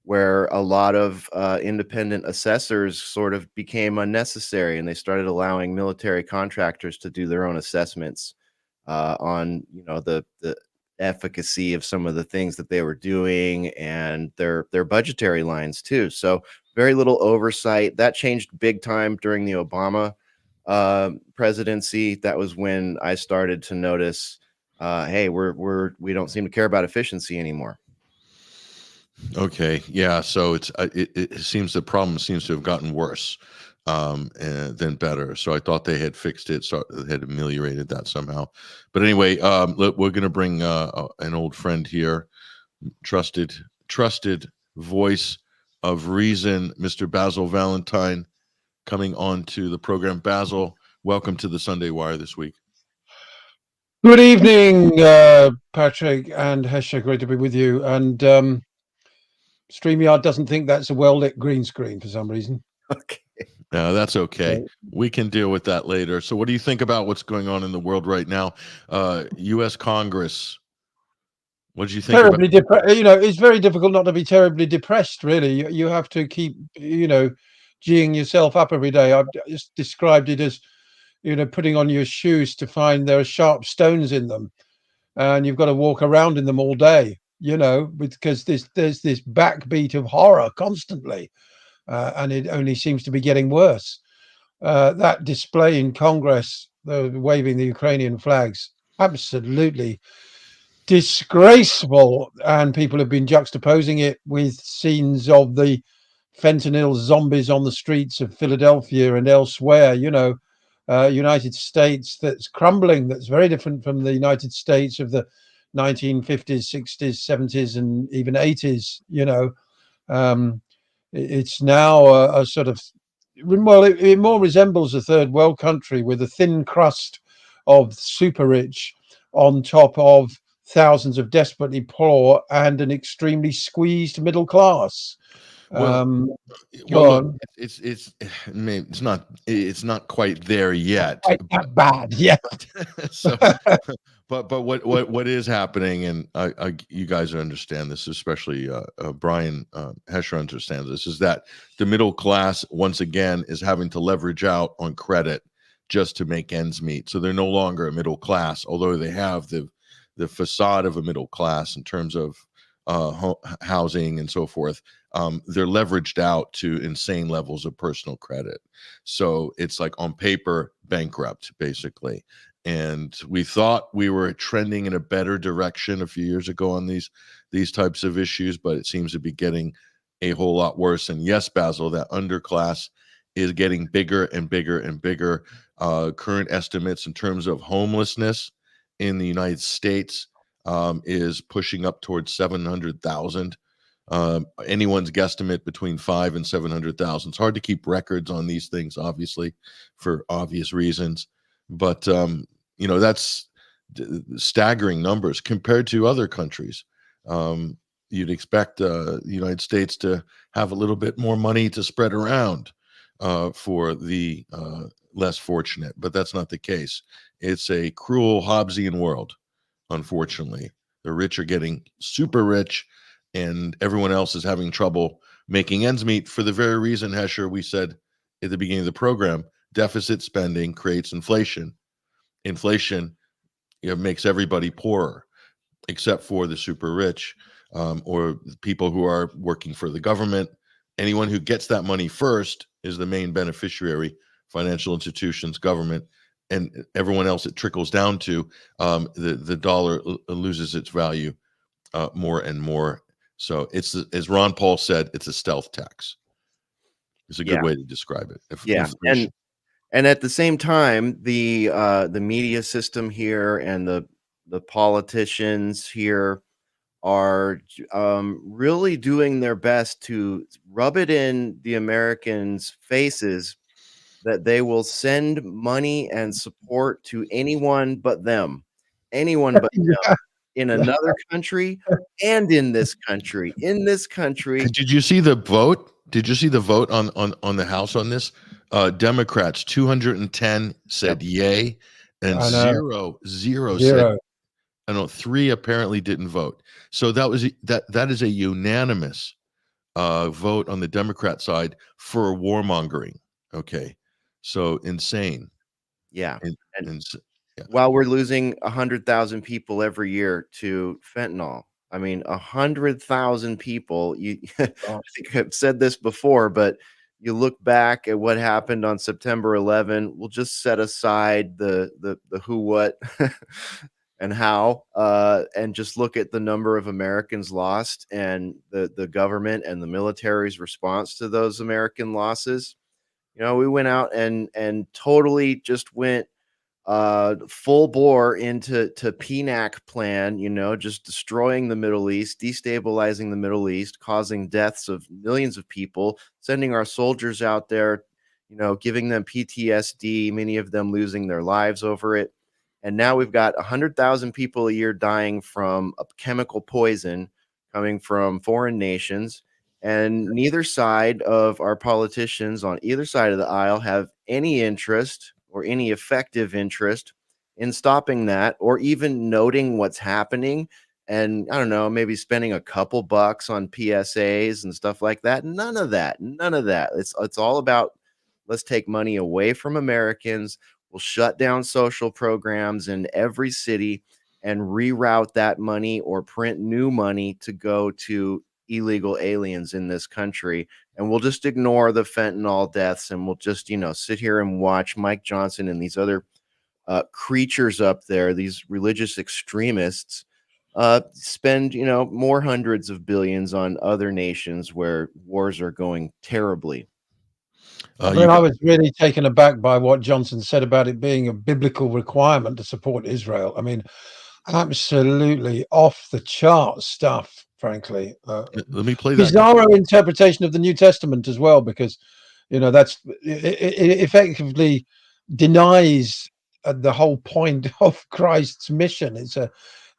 where a lot of independent assessors sort of became unnecessary, and they started allowing military contractors to do their own assessments on the efficacy of some of the things that they were doing and their budgetary lines too. So very little oversight. That changed big time during the Obama presidency. That was when I started to notice, hey, we don't seem to care about efficiency anymore. Okay, yeah. So it seems the problem seems to have gotten worse than better. So I thought they had fixed it, so they had ameliorated that somehow. But anyway, we're going to bring an old friend here, trusted voice of reason, Mr. Basil Valentine, coming on to the program. Basil, welcome to the Sunday Wire this week. Good evening, Patrick and Hesher. Great to be with you. And StreamYard doesn't think that's a well-lit green screen for some reason. Okay. No, that's okay. We can deal with that later. So what do you think about what's going on in the world right now? U.S. Congress, what did you think? Terribly depressed. It's very difficult not to be terribly depressed, really. You have to keep, geeing yourself up every day. I've just described it as, putting on your shoes to find there are sharp stones in them. And you've got to walk around in them all day, because there's this backbeat of horror constantly. And it only seems to be getting worse. That display in Congress, waving the Ukrainian flags, absolutely disgraceful. And people have been juxtaposing it with scenes of the fentanyl zombies on the streets of Philadelphia and elsewhere. United States that's crumbling, that's very different from the United States of the 1950s, 60s, 70s, and even 80s. Um, it's now a sort of, well, it more resembles a third world country with a thin crust of super rich on top of thousands of desperately poor and an extremely squeezed middle class. Well, Go look, on. it's maybe it's not quite there yet. Quite that bad, yeah. So, but what is happening, and you guys understand this, especially Bryan Hesher understands this, is that the middle class once again is having to leverage out on credit just to make ends meet. So they're no longer a middle class, although they have the facade of a middle class in terms of housing and so forth. They're leveraged out to insane levels of personal credit. So it's like on paper bankrupt, basically. And we thought we were trending in a better direction a few years ago on these types of issues, but it seems to be getting a whole lot worse. And yes, Basil, that underclass is getting bigger and bigger and bigger. Current estimates in terms of homelessness in the United States is pushing up towards 700,000. Anyone's guesstimate between 5 and 700,000. It's hard to keep records on these things, obviously, for obvious reasons. But that's staggering numbers compared to other countries. You'd expect the United States to have a little bit more money to spread around for the less fortunate, but that's not the case. It's a cruel Hobbesian world, unfortunately. The rich are getting super rich, and everyone else is having trouble making ends meet for the very reason, Hesher, we said at the beginning of the program, deficit spending creates inflation. Inflation makes everybody poorer, except for the super rich or people who are working for the government. Anyone who gets that money first is the main beneficiary, financial institutions, government, and everyone else it trickles down to. The dollar loses its value more and more. So it's, as Ron Paul said, it's a stealth tax. It's a good way to describe it. And at the same time, the media system here and the politicians here are really doing their best to rub it in the Americans' faces that they will send money and support to anyone but them, in another country and in this country. Did you see the vote? Did you see the vote on the House on this? Democrats 210 said yay, and zero said. I know 3 apparently didn't vote. So that is a unanimous vote on the Democrat side for warmongering. Okay, so insane. Yeah, And while we're losing 100,000 people every year to fentanyl. I mean, 100,000 people. I think I've said this before, but you look back at what happened on September 11. We'll just set aside the who, what, and how, and just look at the number of Americans lost and the government and the military's response to those American losses. We went out and totally just went full bore into PNAC plan, just destroying the Middle East, destabilizing the Middle East, causing deaths of millions of people, sending our soldiers out there, giving them PTSD, many of them losing their lives over it. And now we've got 100,000 people a year dying from a chemical poison coming from foreign nations. And neither side of our politicians on either side of the aisle have any interest or any effective interest in stopping that, or even noting what's happening. And I don't know, maybe spending a couple bucks on PSAs and stuff like that. None of that. It's all about, let's take money away from Americans. We'll shut down social programs in every city and reroute that money or print new money to go to illegal aliens in this country. And we'll just ignore the fentanyl deaths, and we'll just, sit here and watch Mike Johnson and these other creatures up there, these religious extremists, spend, more hundreds of billions on other nations where wars are going terribly. I was really taken aback by what Johnson said about it being a biblical requirement to support Israel. I mean, absolutely off the chart stuff, frankly. Let me play that. Bizarro interpretation of the New Testament as well, because that's it effectively denies the whole point of Christ's mission.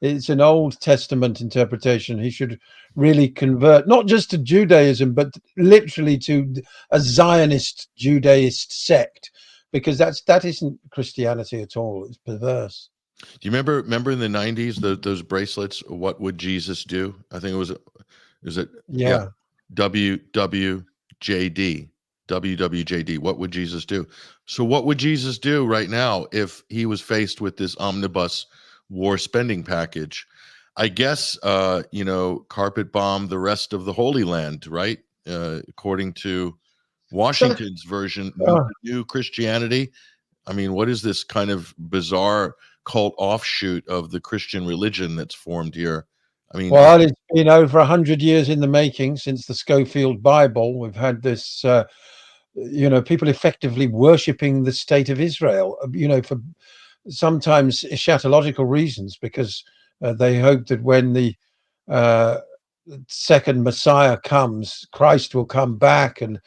It's an Old Testament interpretation. He should really convert not just to Judaism, but literally to a Zionist Judaist sect, because that isn't Christianity at all. It's perverse. Do you remember in the 90s those bracelets? What would Jesus do? I think is it Yeah. WWJD. WWJD. What would Jesus do? So what would Jesus do right now if he was faced with this omnibus war spending package? I guess carpet bomb the rest of the Holy Land, right? According to Washington's version, new Christianity. I mean, what is this kind of bizarre cult offshoot of the Christian religion that's formed here? I mean, well, it's been over 100 years in the making since the Schofield Bible. We've had this, people effectively worshipping the state of Israel, for sometimes eschatological reasons, because they hope that when the second Messiah comes, Christ will come back, and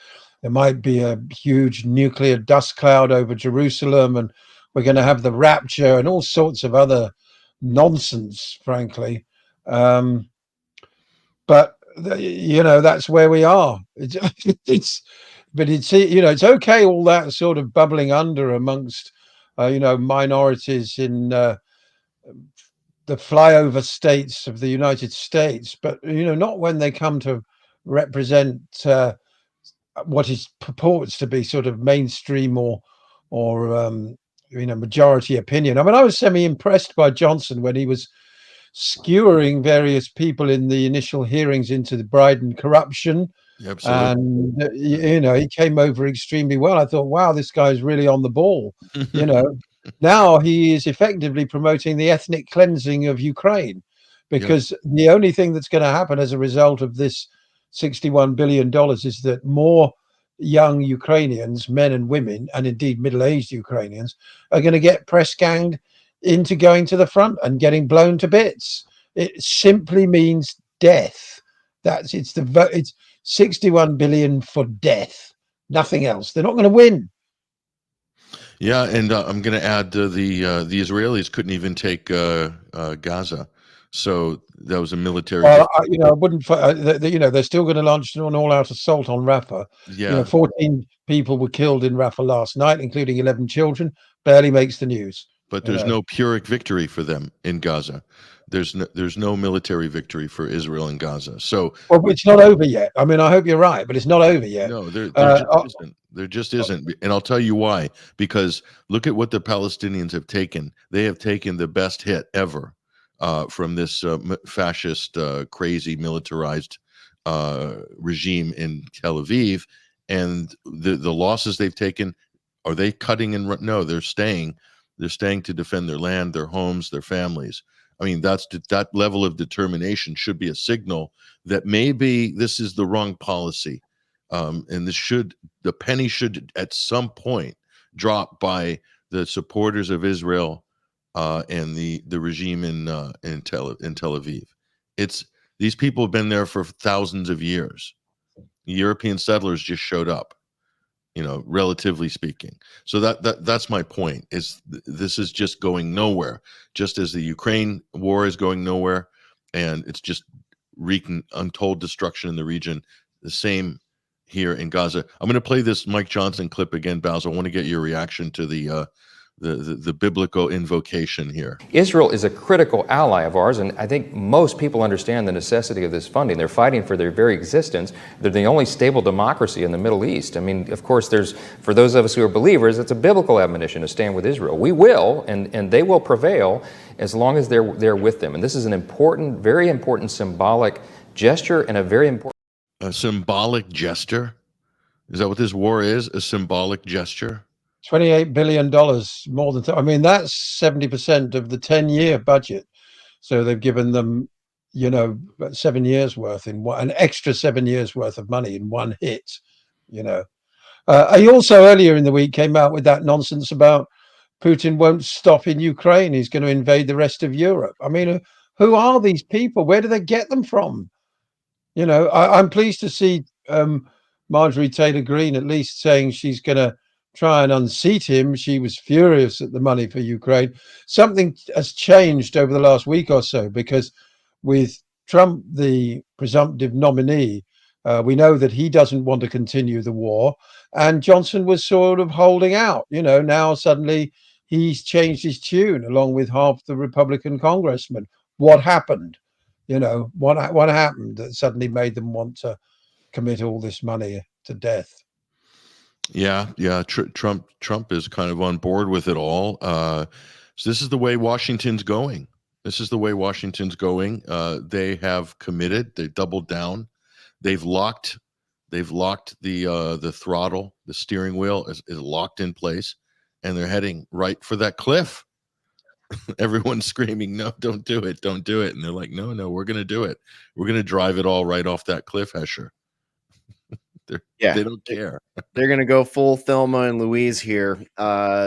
there might be a huge nuclear dust cloud over Jerusalem, and we're going to have the rapture and all sorts of other nonsense, frankly. But that's where we are. It's okay, all that sort of bubbling under amongst minorities in the flyover states of the United States, but not when they come to represent what is purports to be sort of mainstream or majority opinion. I mean, I was semi-impressed by Johnson when he was skewering various people in the initial hearings into the Biden corruption. absolutely. And he came over extremely well. I thought, wow, this guy's really on the ball. Now he is effectively promoting the ethnic cleansing of Ukraine, because the only thing that's going to happen as a result of this $61 billion is that more young Ukrainians, men and women, and indeed middle-aged Ukrainians, are going to get press ganged into going to the front and getting blown to bits. It simply means death. It's 61 billion for death, nothing else. They're not going to win. Yeah, and I'm going to add the Israelis couldn't even take Gaza, so that was a military. Well, I wouldn't. They're still going to launch an all-out assault on Rafah. Yeah, 14 people were killed in Rafah last night, including 11 children. Barely makes the news. but there's no Pyrrhic victory for them in Gaza. There's no military victory for Israel in Gaza. So it's not over yet. I mean, I hope you're right, but it's not over yet. No, there just isn't. There just isn't. And I'll tell you why. Because look at what the Palestinians have taken. They have taken the best hit ever from this fascist, crazy, militarized regime in Tel Aviv. And the losses they've taken, are they cutting and no, they're staying. They're staying to defend their land, their homes, their families. I mean, that level of determination should be a signal that maybe this is the wrong policy. And the penny should at some point drop by the supporters of Israel and the regime in Tel Aviv. These people have been there for thousands of years. European settlers just showed up, relatively speaking. So that's my point. This is just going nowhere, just as the Ukraine war is going nowhere, and it's just wreaking untold destruction in the region. The same here in Gaza. I'm going to play this Mike Johnson clip again, Basil. I want to get your reaction to the biblical invocation here. Israel is a critical ally of ours, and I think most people understand the necessity of this funding. They're fighting for their very existence. They're the only stable democracy in the Middle East. I mean, of course, for those of us who are believers, it's a biblical admonition to stand with Israel. We will, and they will prevail as long as they're with them. And this is an important, very important symbolic gesture, and a very important... A symbolic gesture? Is that what this war is? A symbolic gesture? $28 billion more than, I mean, that's 70% of the 10-year budget. So they've given them, 7 years worth an extra 7 years worth of money in one hit. He also earlier in the week came out with that nonsense about Putin won't stop in Ukraine. He's going to invade the rest of Europe. I mean, who are these people? Where do they get them from? I'm pleased to see Marjorie Taylor Greene at least saying she's going to try and unseat him. She was furious at the money for Ukraine. Something has changed over the last week or so, because with Trump, the presumptive nominee, we know that he doesn't want to continue the war, and Johnson was sort of holding out. Now suddenly he's changed his tune along with half the Republican congressmen. What happened? What happened that suddenly made them want to commit all this money to death? Yeah. Trump is kind of on board with it all. So this is the way Washington's going. They have committed. They doubled down. They've locked the throttle. The steering wheel is locked in place, and they're heading right for that cliff. Everyone's screaming, "No, don't do it. Don't do it." And they're like, no, we're going to do it. We're going to drive it all right off that cliff, Hesher. They don't care. They're going to go full Thelma and Louise here.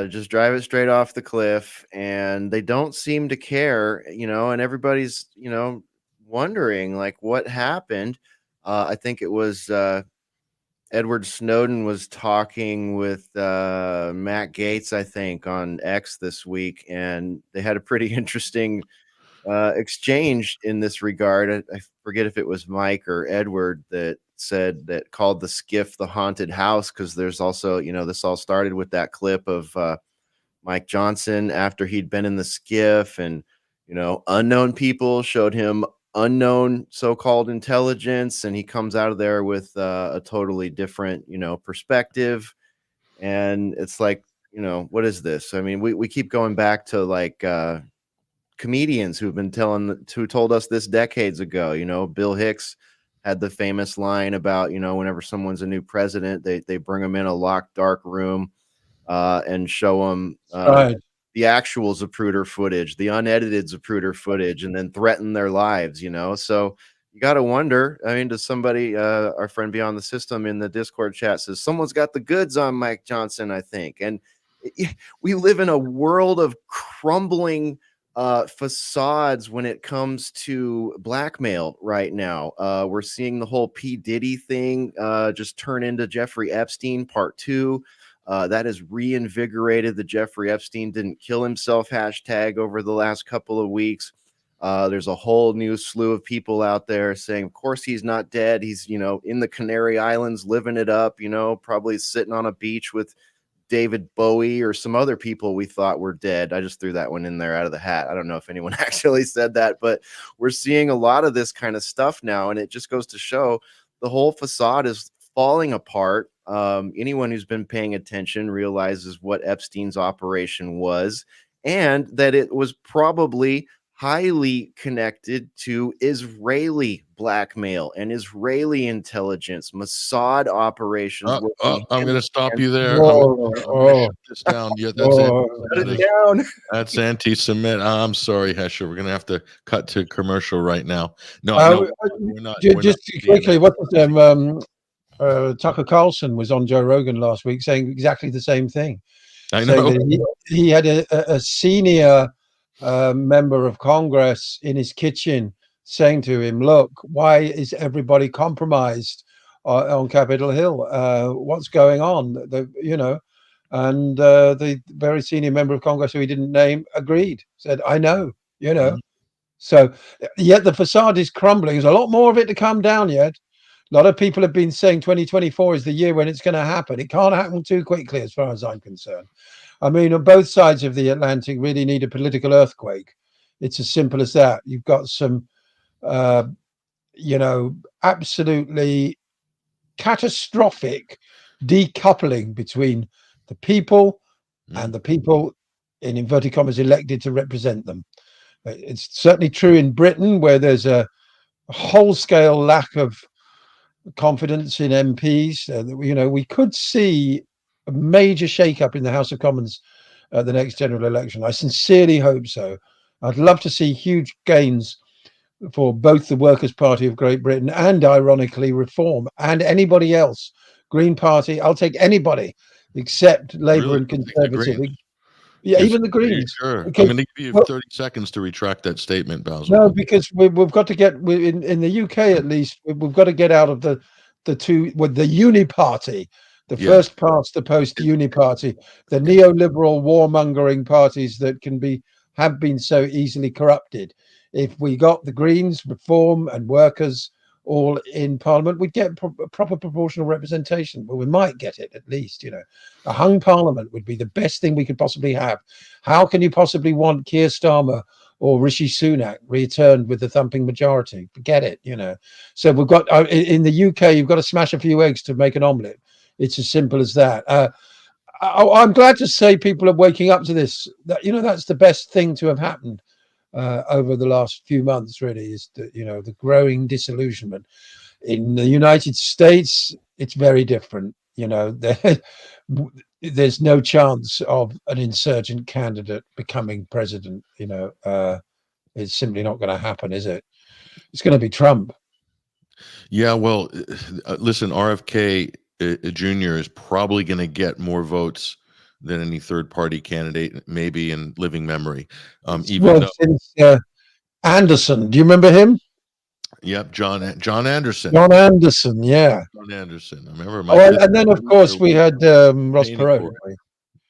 Just drive it straight off the cliff. And they don't seem to care, and everybody's, wondering like what happened. I think it was Edward Snowden was talking with Matt Gaetz, I think, on X this week, and they had a pretty interesting exchange in this regard. I forget if it was Mike or Edward that called the skiff the haunted house, because there's also, this all started with that clip of Mike Johnson after he'd been in the skiff, and unknown people showed him unknown so-called intelligence, and he comes out of there with a totally different perspective. And it's like, what is this? I mean, we keep going back to like comedians who told us this decades ago. Bill Hicks had the famous line about whenever someone's a new president, they bring them in a locked dark room and show them the actual Zapruder footage, the unedited Zapruder footage, and then threaten their lives, So you got to wonder, I mean, does somebody, our friend Beyond the System in the Discord chat says, someone's got the goods on Mike Johnson, I think. And we live in a world of crumbling facades when it comes to blackmail right now. We're seeing the whole P. Diddy thing just turn into Jeffrey Epstein Part 2. That has reinvigorated the Jeffrey Epstein didn't kill himself hashtag over the last couple of weeks. There's a whole new slew of people out there saying, of course, he's not dead. He's, in the Canary Islands, living it up, probably sitting on a beach with David Bowie or some other people we thought were dead. I just threw that one in there out of the hat. I don't know if anyone actually said that, but we're seeing a lot of this kind of stuff now. And it just goes to show the whole facade is falling apart. Anyone who's been paying attention realizes what Epstein's operation was, and that it was probably highly connected to Israeli blackmail and Israeli intelligence, Mossad operations. I'm going to stop you there. Shut this down. Yeah, that's anti-Semitic. I'm sorry, Hesher. We're going to have to cut to commercial right now. No, we're not. Just quickly, what's his name? Tucker Carlson was on Joe Rogan last week saying exactly the same thing. I know. He had a senior member of Congress in his kitchen saying to him, look, why is everybody compromised on Capitol Hill? What's going on? And the very senior member of Congress who he didn't name agreed, said, I know, So yet the facade is crumbling. There's a lot more of it to come down yet. A lot of people have been saying 2024 is the year when it's going to happen. It can't happen too quickly, as far as I'm concerned. I mean, on both sides of the Atlantic really need a political earthquake. It's as simple as that. You've got some, absolutely catastrophic decoupling between the people and the people, in inverted commas, elected to represent them. It's certainly true in Britain, where there's a whole-scale lack of confidence in MPs. We could see a major shake-up in the House of Commons at the next general election. I sincerely hope so. I'd love to see huge gains for both the Workers' Party of Great Britain and, ironically, Reform and anybody else. Green Party, I'll take anybody except Labour and Conservative. Yeah, even the Are you Greens. sure? I'm Because going to give you well, 30 seconds to retract that statement, Basil. no, because we've got to get in the UK at least. We've got to get out of the two with the uni party, the Yeah. first past the post uni party, the neoliberal warmongering parties that have been so easily corrupted. If we got the Greens, Reform, and Workers all in Parliament, we'd get proper proportional representation. Well, we might get it at least. A hung Parliament would be the best thing we could possibly have. How can you possibly want Keir Starmer or Rishi Sunak returned with the thumping majority? Forget it. So we've got in the UK, you've got to smash a few eggs to make an omelette. It's as simple as that. I'm glad to say people are waking up to this. That's the best thing to have happened over the last few months. Really, is the growing disillusionment. In the United States, it's very different. There's no chance of an insurgent candidate becoming president. It's simply not going to happen, is it? It's going to be Trump. Yeah, well, listen, RFK Jr. is probably going to get more votes than any third-party candidate, maybe in living memory. Since Anderson, do you remember him? Yep, John Anderson. John Anderson, yeah. John Anderson. I remember And then of course we had Ross Perot.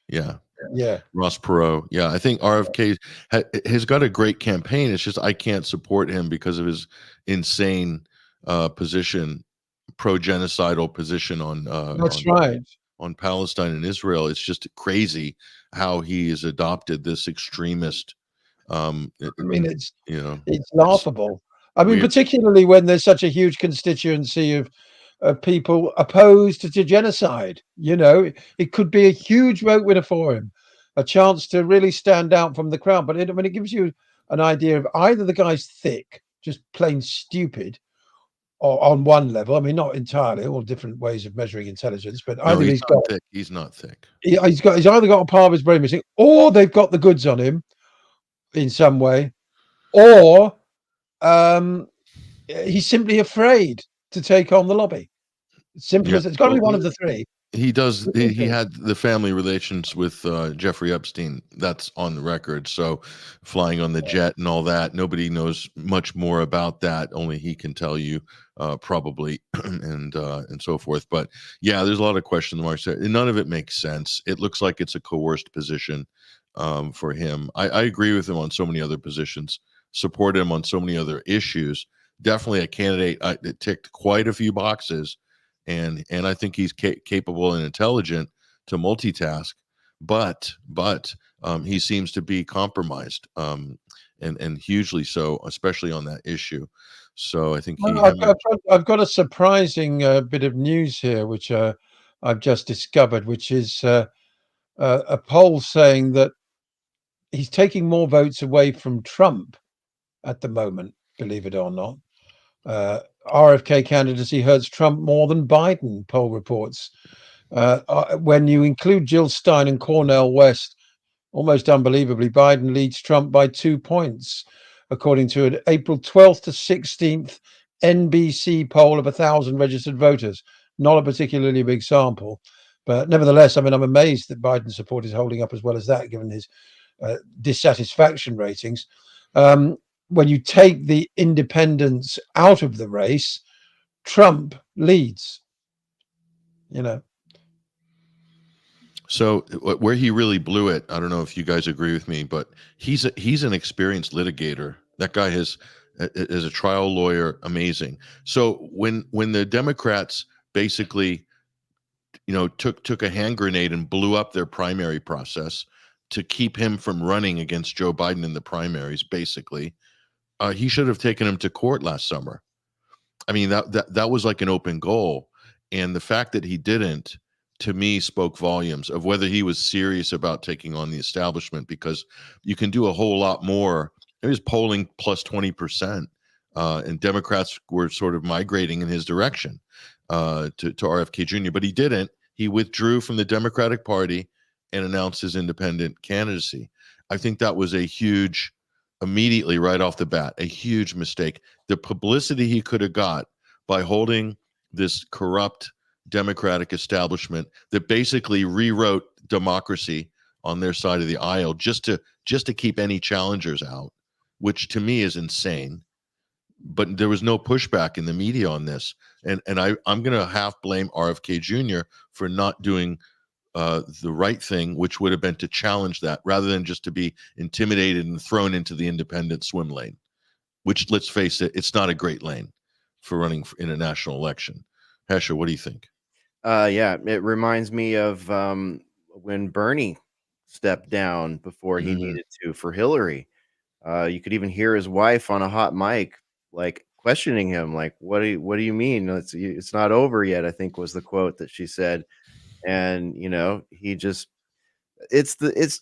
Yeah. Yeah. Ross Perot. Yeah, I think RFK has got a great campaign. It's just I can't support him because of his insane position, pro-genocidal position on on Palestine and Israel. It's just crazy how he has adopted this extremist. It's laughable. Particularly when there's such a huge constituency of people opposed to genocide. It could be a huge vote winner for him, a chance to really stand out from the crowd. But it gives you an idea of either the guy's thick, just plain stupid, or on one level. Not entirely, all different ways of measuring intelligence. But either he's not thick. He's either got a part of his brain missing, or they've got the goods on him in some way, or he's simply afraid to take on the lobby. Simple as it's got to be one of the three. He does. He had the family relations with Jeffrey Epstein. That's on the record. So, flying on the jet and all that. Nobody knows much more about that. Only he can tell you, probably, and so forth. But yeah, there's a lot of question marks there. None of it makes sense. It looks like it's a coerced position for him. I agree with him on so many other positions. Support him on so many other issues. Definitely a candidate that ticked quite a few boxes. And I think he's capable and intelligent to multitask, but he seems to be compromised, and hugely so, especially on that issue. So I think I've got a surprising bit of news here, which I've just discovered, which is a poll saying that he's taking more votes away from Trump at the moment, believe it or not. RFK candidacy hurts Trump more than Biden, poll reports. When you include Jill Stein and Cornel West, almost unbelievably, Biden leads Trump by 2 points, according to an April 12th to 16th NBC poll of 1,000 registered voters. Not a particularly big sample, but nevertheless, I'm amazed that Biden's support is holding up as well as that, given his dissatisfaction ratings. When you take the independents out of the race, Trump leads. So where he really blew it, I don't know if you guys agree with me, but he's an experienced litigator. That guy is a trial lawyer, amazing. So when the Democrats basically, took a hand grenade and blew up their primary process to keep him from running against Joe Biden in the primaries, basically, he should have taken him to court last summer. That was like an open goal. And the fact that he didn't, to me, spoke volumes of whether he was serious about taking on the establishment, because you can do a whole lot more. It was polling plus 20%, and Democrats were sort of migrating in his direction to RFK Jr., but he didn't. He withdrew from the Democratic Party and announced his independent candidacy. I think that was immediately right off the bat, a huge mistake. The publicity he could have got by holding this corrupt Democratic establishment that basically rewrote democracy on their side of the aisle just to keep any challengers out, which to me is insane. But there was no pushback in the media on this, and I'm going to half blame RFK Jr. for not doing the right thing, which would have been to challenge that rather than just to be intimidated and thrown into the independent swim lane, which, let's face it, it's not a great lane for running in a national election. Hesher, what do you think? Yeah, it reminds me of when Bernie stepped down before he needed to for Hillary. You could even hear his wife on a hot mic, like questioning him, like, what do you mean? It's not over yet," I think was the quote that she said. And, he just it's the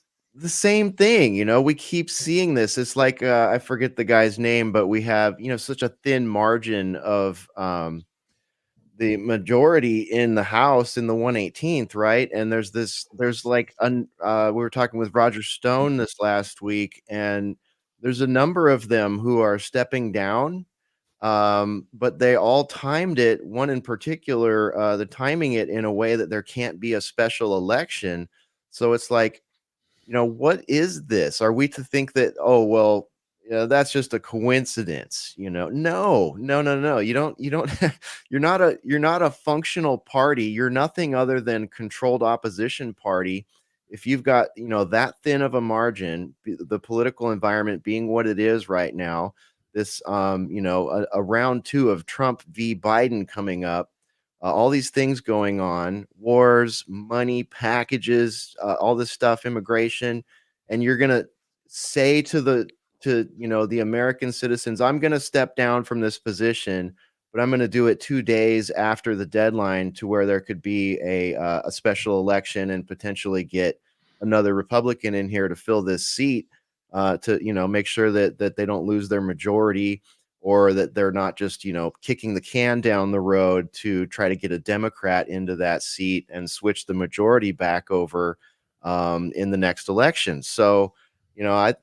same thing, we keep seeing this. It's like, I forget the guy's name, but we have, such a thin margin of, the majority in the House in the 118th, right? And there's like, we were talking with Roger Stone this last week, and there's a number of them who are stepping down, but they all timed it. One in particular, the timing it in a way that there can't be a special election. So it's like, what is this? Are we to think that, oh, well, that's just a coincidence? No, no, no, no. You don't, you're not a functional party. You're nothing other than controlled opposition party. If you've got, that thin of a margin, the political environment being what it is right now, this, a round two of Trump v. Biden coming up, all these things going on, wars, money, packages, all this stuff, immigration, and you're gonna say to the American citizens, "I'm gonna step down from this position, but I'm gonna do it 2 days after the deadline to where there could be a special election and potentially get another Republican in here to fill this seat, to make sure that they don't lose their majority, or that they're not just, kicking the can down the road to try to get a Democrat into that seat and switch the majority back over in the next election." So, I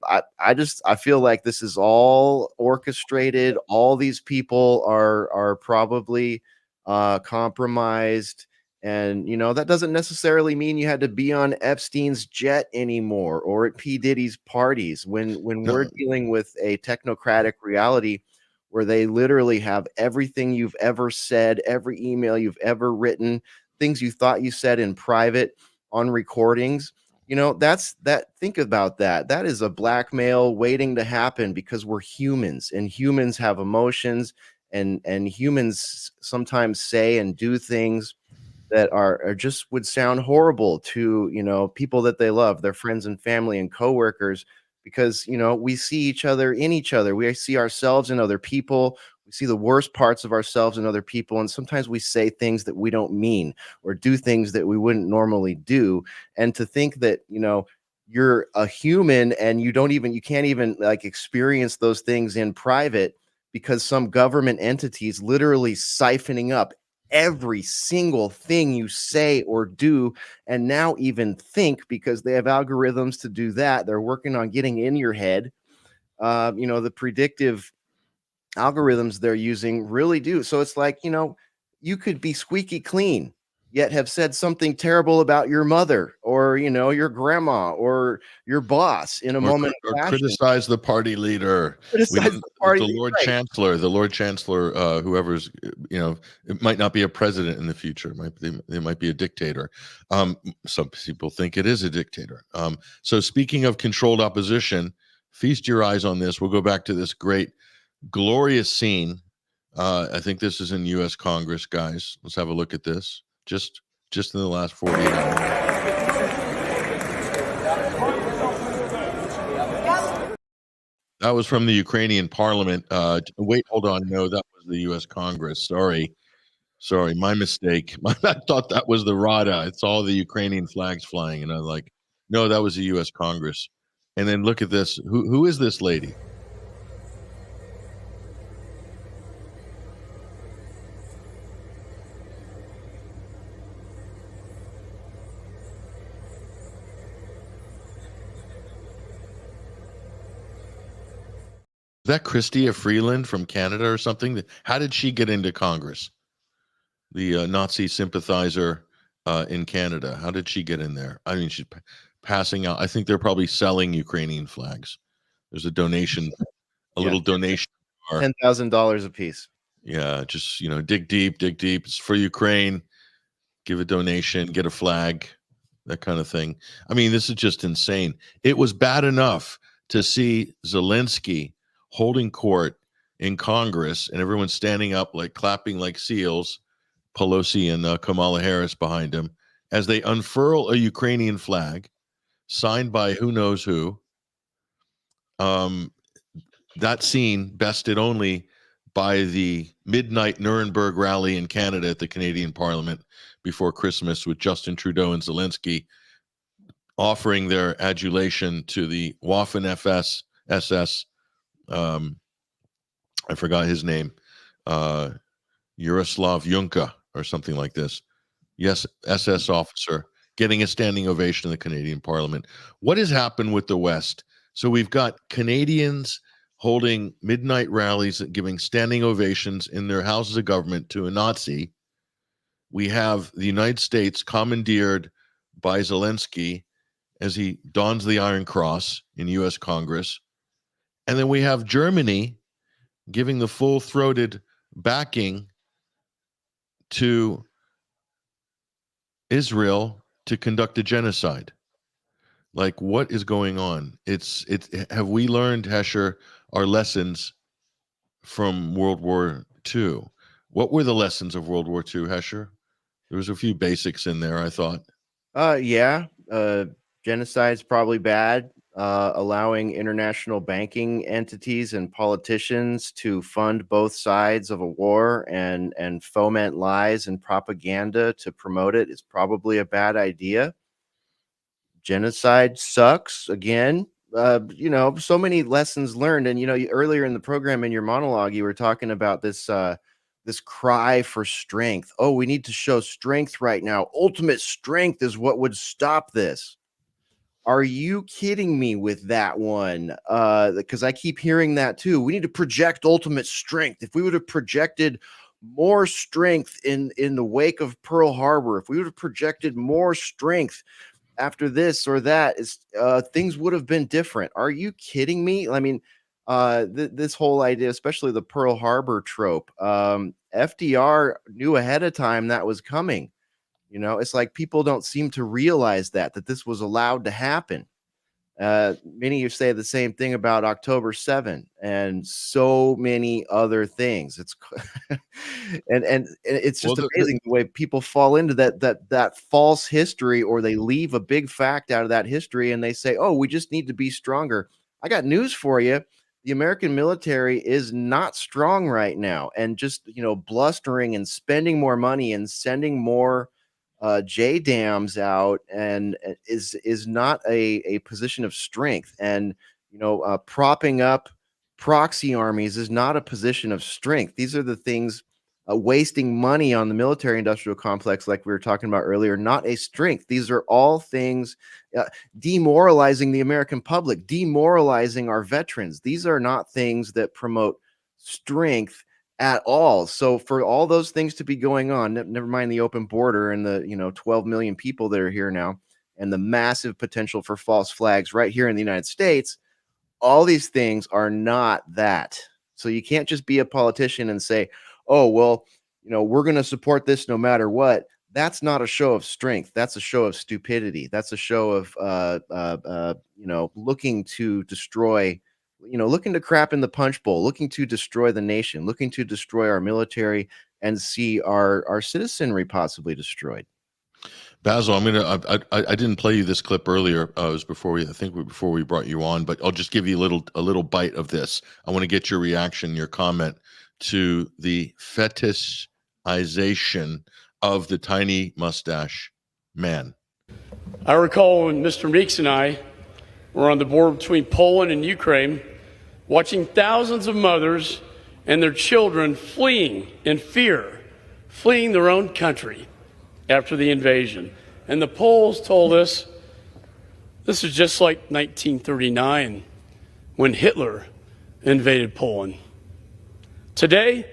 feel like this is all orchestrated. All these people are probably compromised. And, that doesn't necessarily mean you had to be on Epstein's jet anymore or at P. Diddy's parties. When we're dealing with a technocratic reality where they literally have everything you've ever said, every email you've ever written, things you thought you said in private on recordings, think about that. That is a blackmail waiting to happen, because we're humans, and humans have emotions, and humans sometimes say and do things that are just would sound horrible to, people that they love, their friends and family and coworkers, because, we see each other in each other. We see ourselves in other people. We see the worst parts of ourselves in other people. And sometimes we say things that we don't mean, or do things that we wouldn't normally do. And to think that, you're a human and you can't even like experience those things in private, because some government entities literally siphoning up every single thing you say or do, and now even think, because they have algorithms to do that. They're working on getting in your head. The predictive algorithms they're using really do. So it's like, you could be squeaky clean, yet have said something terrible about your mother, or, your grandma, or your boss in a moment of Or passion. criticize the party leader. Criticize the party the leader, Lord right. Chancellor, whoever's, it might not be a president in the future. It might be a dictator. Some people think it is a dictator. So speaking of controlled opposition, feast your eyes on this. We'll go back to this great, glorious scene. I think this is in U.S. Congress, guys. Let's have a look at this. Just in the last 48 hours. That was from the Ukrainian parliament. Wait, hold on. No, that was the U.S. Congress. Sorry, my mistake. I thought that was the Rada. It's all the Ukrainian flags flying, and I'm like, no, that was the U.S. Congress. And then look at this. Who is this lady? Is that Chrystia Freeland from Canada or something? How did she get into Congress? The Nazi sympathizer in Canada. How did she get in there? I mean, she's passing out. I think they're probably selling Ukrainian flags. There's a donation, little donation. $10,000 a piece. Yeah, just dig deep, dig deep. It's for Ukraine. Give a donation, get a flag, that kind of thing. I mean, this is just insane. It was bad enough to see Zelensky holding court in Congress and everyone standing up, like clapping like seals, Pelosi and Kamala Harris behind him, as they unfurl a Ukrainian flag signed by who knows who. That scene bested only by the midnight Nuremberg rally in Canada at the Canadian Parliament before Christmas, with Justin Trudeau and Zelensky offering their adulation to the Waffen SS. I forgot his name, Yaroslav Yunka or something like this. Yes, SS officer getting a standing ovation in the Canadian Parliament. What has happened with the West? So we've got Canadians holding midnight rallies, giving standing ovations in their houses of government to a Nazi. We have the United States commandeered by Zelensky as he dons the Iron Cross in U.S. Congress. And then we have Germany giving the full-throated backing to Israel to conduct a genocide. Like, what is going on? Have we learned, Hesher, our lessons from World War II? What were the lessons of World War II, Hesher? There was a few basics in there, I thought. Yeah. Genocide's probably bad. Allowing international banking entities and politicians to fund both sides of a war and foment lies and propaganda to promote it is probably a bad idea. Genocide sucks. Again, so many lessons learned. And earlier in the program, in your monologue, you were talking about this cry for strength. Oh, we need to show strength right now. Ultimate strength is what would stop this. Are you kidding me with that one? Because I keep hearing that too. We need to project ultimate strength. If we would have projected more strength in the wake of Pearl Harbor, if we would have projected more strength after this or that, things would have been different. Are you kidding me? I mean, this whole idea, especially the Pearl Harbor trope, FDR knew ahead of time that was coming. It's like people don't seem to realize that this was allowed to happen. Many of you say the same thing about October 7 and so many other things. It's and it's just amazing the way people fall into that false history, or they leave a big fact out of that history and they say, oh, we just need to be stronger. I got news for you. The American military is not strong right now, and just blustering and spending more money and sending more JDAMs out and is not a position of strength. And propping up proxy armies is not a position of strength. These are the things, wasting money on the military industrial complex, like we were talking about earlier, not a strength. These are all things demoralizing the American public, demoralizing our veterans. These are not things that promote strength at all. So for all those things to be going on, never mind the open border and the 12 million people that are here now, and the massive potential for false flags right here in the United States, all these things are not that. So you can't just be a politician and say, oh, well, we're going to support this no matter what. That's not a show of strength. That's a show of stupidity. That's a show of looking to destroy, looking to crap in the punch bowl, looking to destroy the nation, looking to destroy our military and see our citizenry possibly destroyed. Basil, I didn't play you this clip earlier. It was before we brought you on, but I'll just give you a little bite of this. I want to get your reaction, your comment to the fetishization of the tiny mustache man. I recall when Mr. Meeks and I were on the border between Poland and Ukraine, watching thousands of mothers and their children fleeing in fear, fleeing their own country after the invasion. And the Poles told us this is just like 1939 when Hitler invaded Poland. Today,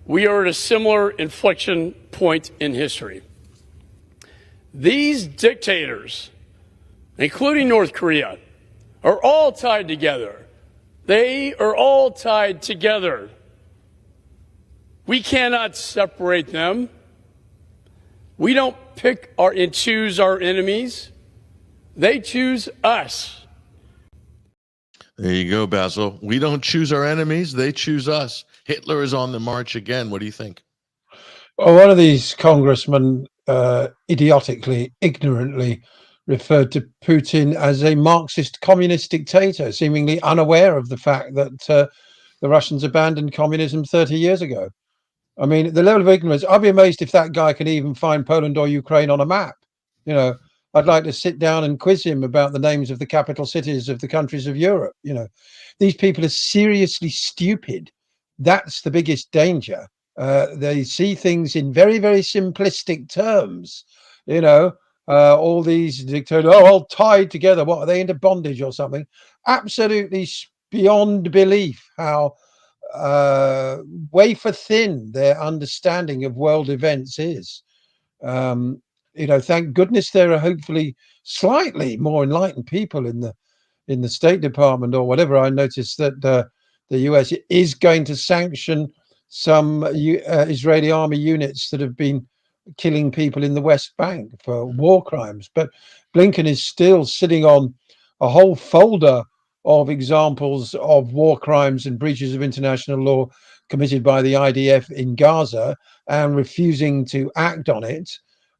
we are at a similar inflection point in history. These dictators including North Korea, are all tied together. They are all tied together. We cannot separate them. We don't pick and choose our enemies. They choose us. There you go, Basil. We don't choose our enemies. They choose us. Hitler is on the march again. What do you think? Well, one of these congressmen idiotically, ignorantly referred to Putin as a Marxist communist dictator, seemingly unaware of the fact that the Russians abandoned communism 30 years ago. I mean, the level of ignorance, I'd be amazed if that guy can even find Poland or Ukraine on a map. You know, I'd like to sit down and quiz him about the names of the capital cities of the countries of Europe. You know, these people are seriously stupid. That's the biggest danger. They see things in very, very simplistic terms. You know, all these dictators, all tied together. What are they, into bondage or something? Absolutely beyond belief how wafer thin their understanding of world events is. You know, thank goodness there are hopefully slightly more enlightened people in the State Department or whatever. I noticed that the US is going to sanction some Israeli army units that have been killing people in the West Bank for war crimes. But Blinken is still sitting on a whole folder of examples of war crimes and breaches of international law committed by the IDF in Gaza and refusing to act on it.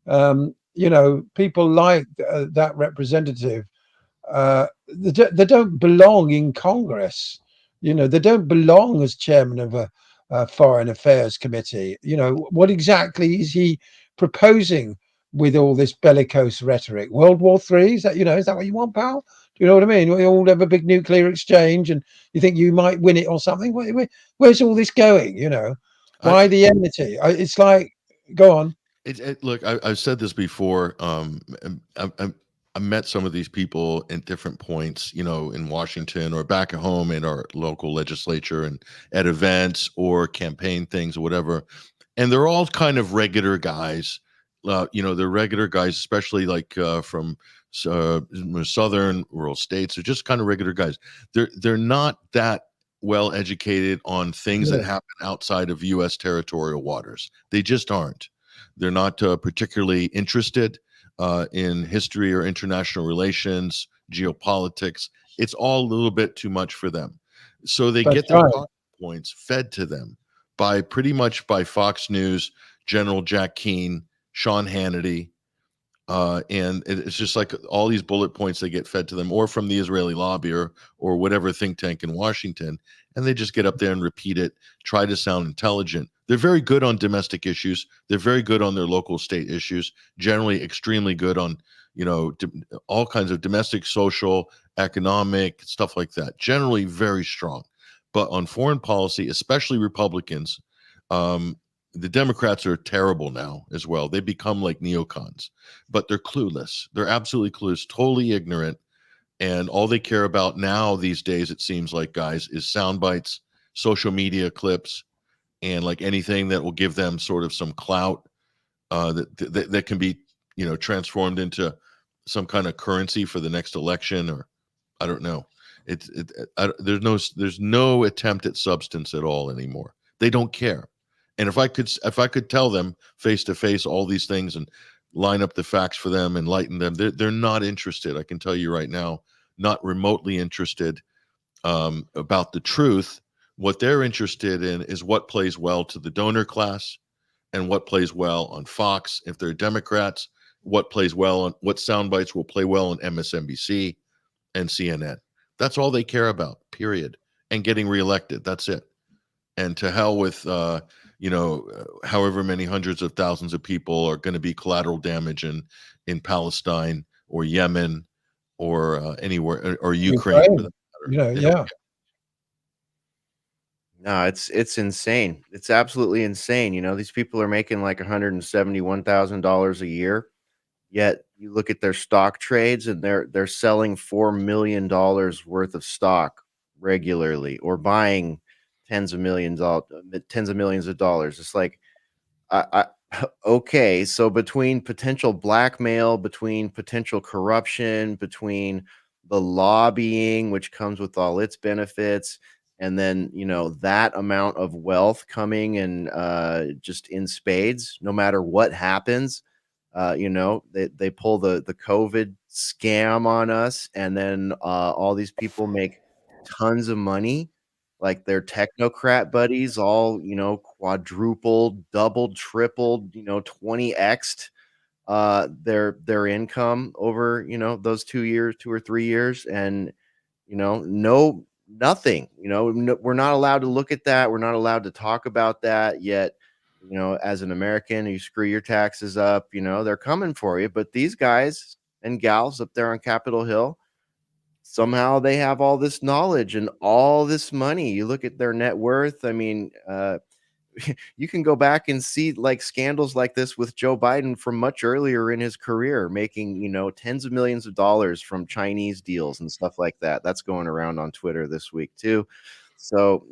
You know, people like that representative, they don't belong in Congress. You know, they don't belong as chairman of a foreign affairs committee. You know, what exactly is he proposing with all this bellicose rhetoric? World War III? Is that, you know, is that what you want, pal? Do you know what I mean? We all have a big nuclear exchange and you think you might win it or something. Where's all this going? You know, why the enmity? It's like, go on. Look, I've said this before. I met some of these people at different points, you know, in Washington or back at home in our local legislature and at events or campaign things or whatever. And they're all kind of regular guys. You know, they're regular guys, especially like from southern rural states. They're just kind of regular guys. They're not that well educated on things that happen outside of U.S. territorial waters. They just aren't. They're not particularly interested in history or international relations, geopolitics. It's all a little bit too much for them. So they get their talking points fed to them by pretty much by Fox News, General Jack Keane, Sean Hannity, and it's just like all these bullet points they get fed to them, or from the Israeli lobby or whatever think tank in Washington, and they just get up there and repeat it, try to sound intelligent. They're very good on domestic issues. They're very good on their local state issues, generally extremely good on, you know, all kinds of domestic, social, economic, stuff like that. Generally very strong. But on foreign policy, especially Republicans, the Democrats are terrible now as well. They become like neocons, but they're clueless. They're absolutely clueless, totally ignorant. And all they care about now these days, it seems like, guys, is sound bites, social media clips, and like anything that will give them sort of some clout that can be, you know, transformed into some kind of currency for the next election, or I don't know. There's no attempt at substance at all anymore. They don't care. And if I could tell them face to face all these things and line up the facts for them, enlighten them, they're not interested. I can tell you right now, not remotely interested about the truth. What they're interested in is what plays well to the donor class and what plays well on Fox. If they're Democrats, what plays well on what sound bites will play well on MSNBC and CNN. That's all they care about, period. And getting reelected. That's it. And to hell with, you know, however many hundreds of thousands of people are going to be collateral damage in Palestine or Yemen or anywhere, or Ukraine. For that matter. Yeah. No, it's insane. It's absolutely insane. You know, these people are making like $171,000 a year. Yet you look at their stock trades and they're selling $4 million worth of stock regularly, or buying tens of millions of dollars. It's like, Okay, so between potential blackmail, between potential corruption, between the lobbying, which comes with all its benefits, and then that amount of wealth coming and just in spades, no matter what happens, they pull the COVID scam on us, and then all these people make tons of money, like their technocrat buddies, all quadrupled, doubled, tripled, 20x'd their income over those 2 years, 2 or 3 years, and no nothing. No, we're not allowed to look at that. We're not allowed to talk about that yet. As an American, you screw your taxes up. They're coming for you. But these guys and gals up there on Capitol Hill, somehow they have all this knowledge and all this money. You look at their net worth. I mean, you can go back and see like scandals like this with Joe Biden from much earlier in his career, making, tens of millions of dollars from Chinese deals and stuff like that. That's going around on Twitter this week too. So,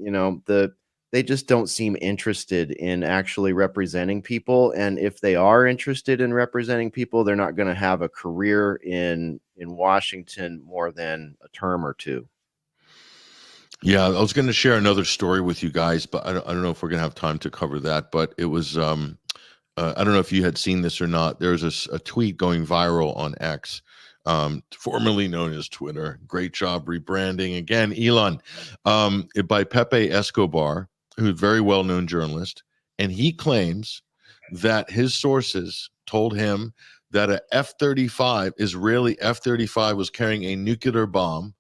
they just don't seem interested in actually representing people. And if they are interested in representing people, they're not going to have a career in Washington more than a term or two. Yeah, I was going to share another story with you guys, but I don't know if we're going to have time to cover that. But it was, I don't know if you had seen this or not. There's a tweet going viral on X, formerly known as Twitter. Great job rebranding again, Elon, by Pepe Escobar, who's a very well-known journalist, and he claims that his sources told him that a F-35, Israeli F-35, was carrying a nuclear bomb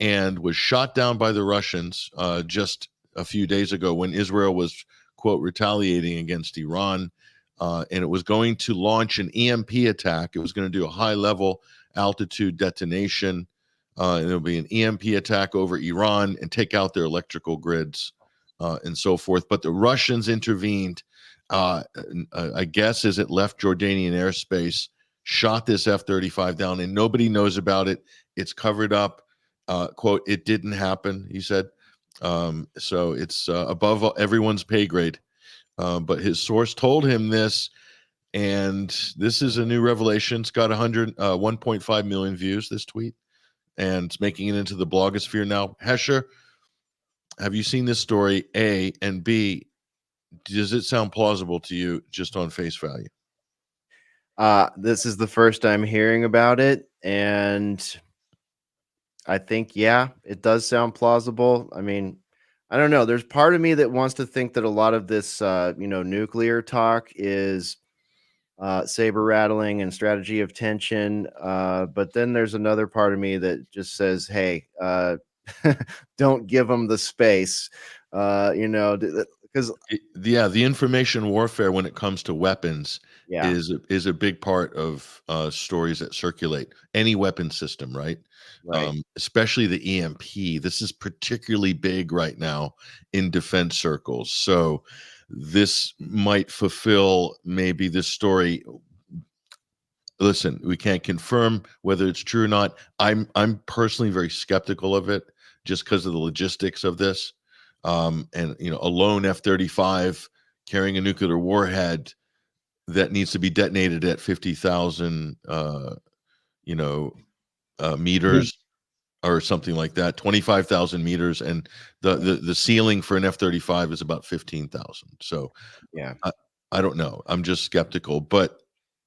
and was shot down by the Russians just a few days ago when Israel was, quote, retaliating against Iran. And it was going to launch an EMP attack. It was going to do a high-level altitude detonation. And it'll be an EMP attack over Iran and take out their electrical grids and so forth. But the Russians intervened, I guess, as it left Jordanian airspace, shot this F-35 down, and nobody knows about it. It's covered up. Quote, it didn't happen, he said. So it's above everyone's pay grade. But his source told him this, and this is a new revelation. It's got 1.5 million views, this tweet, and it's making it into the blogosphere now. Hesher, have you seen this story, A? And B, does it sound plausible to you just on face value? This is the first I'm hearing about it, and I think, yeah, it does sound plausible. I mean, I don't know. There's part of me that wants to think that a lot of this, nuclear talk is saber rattling and strategy of tension. But then there's another part of me that just says, hey, don't give them the space, because the information warfare when it comes to weapons is a big part of stories that circulate any weapon system, right? Especially the EMP. This is particularly big right now in defense circles. So this might fulfill maybe this story. Listen, we can't confirm whether it's true or not. I'm personally very skeptical of it just because of the logistics of this. And a lone F-35 carrying a nuclear warhead that needs to be detonated at 50,000 meters or something like that, 25,000 meters, and the ceiling for an F-35 is about 15,000. So yeah, I don't know. I'm just skeptical, but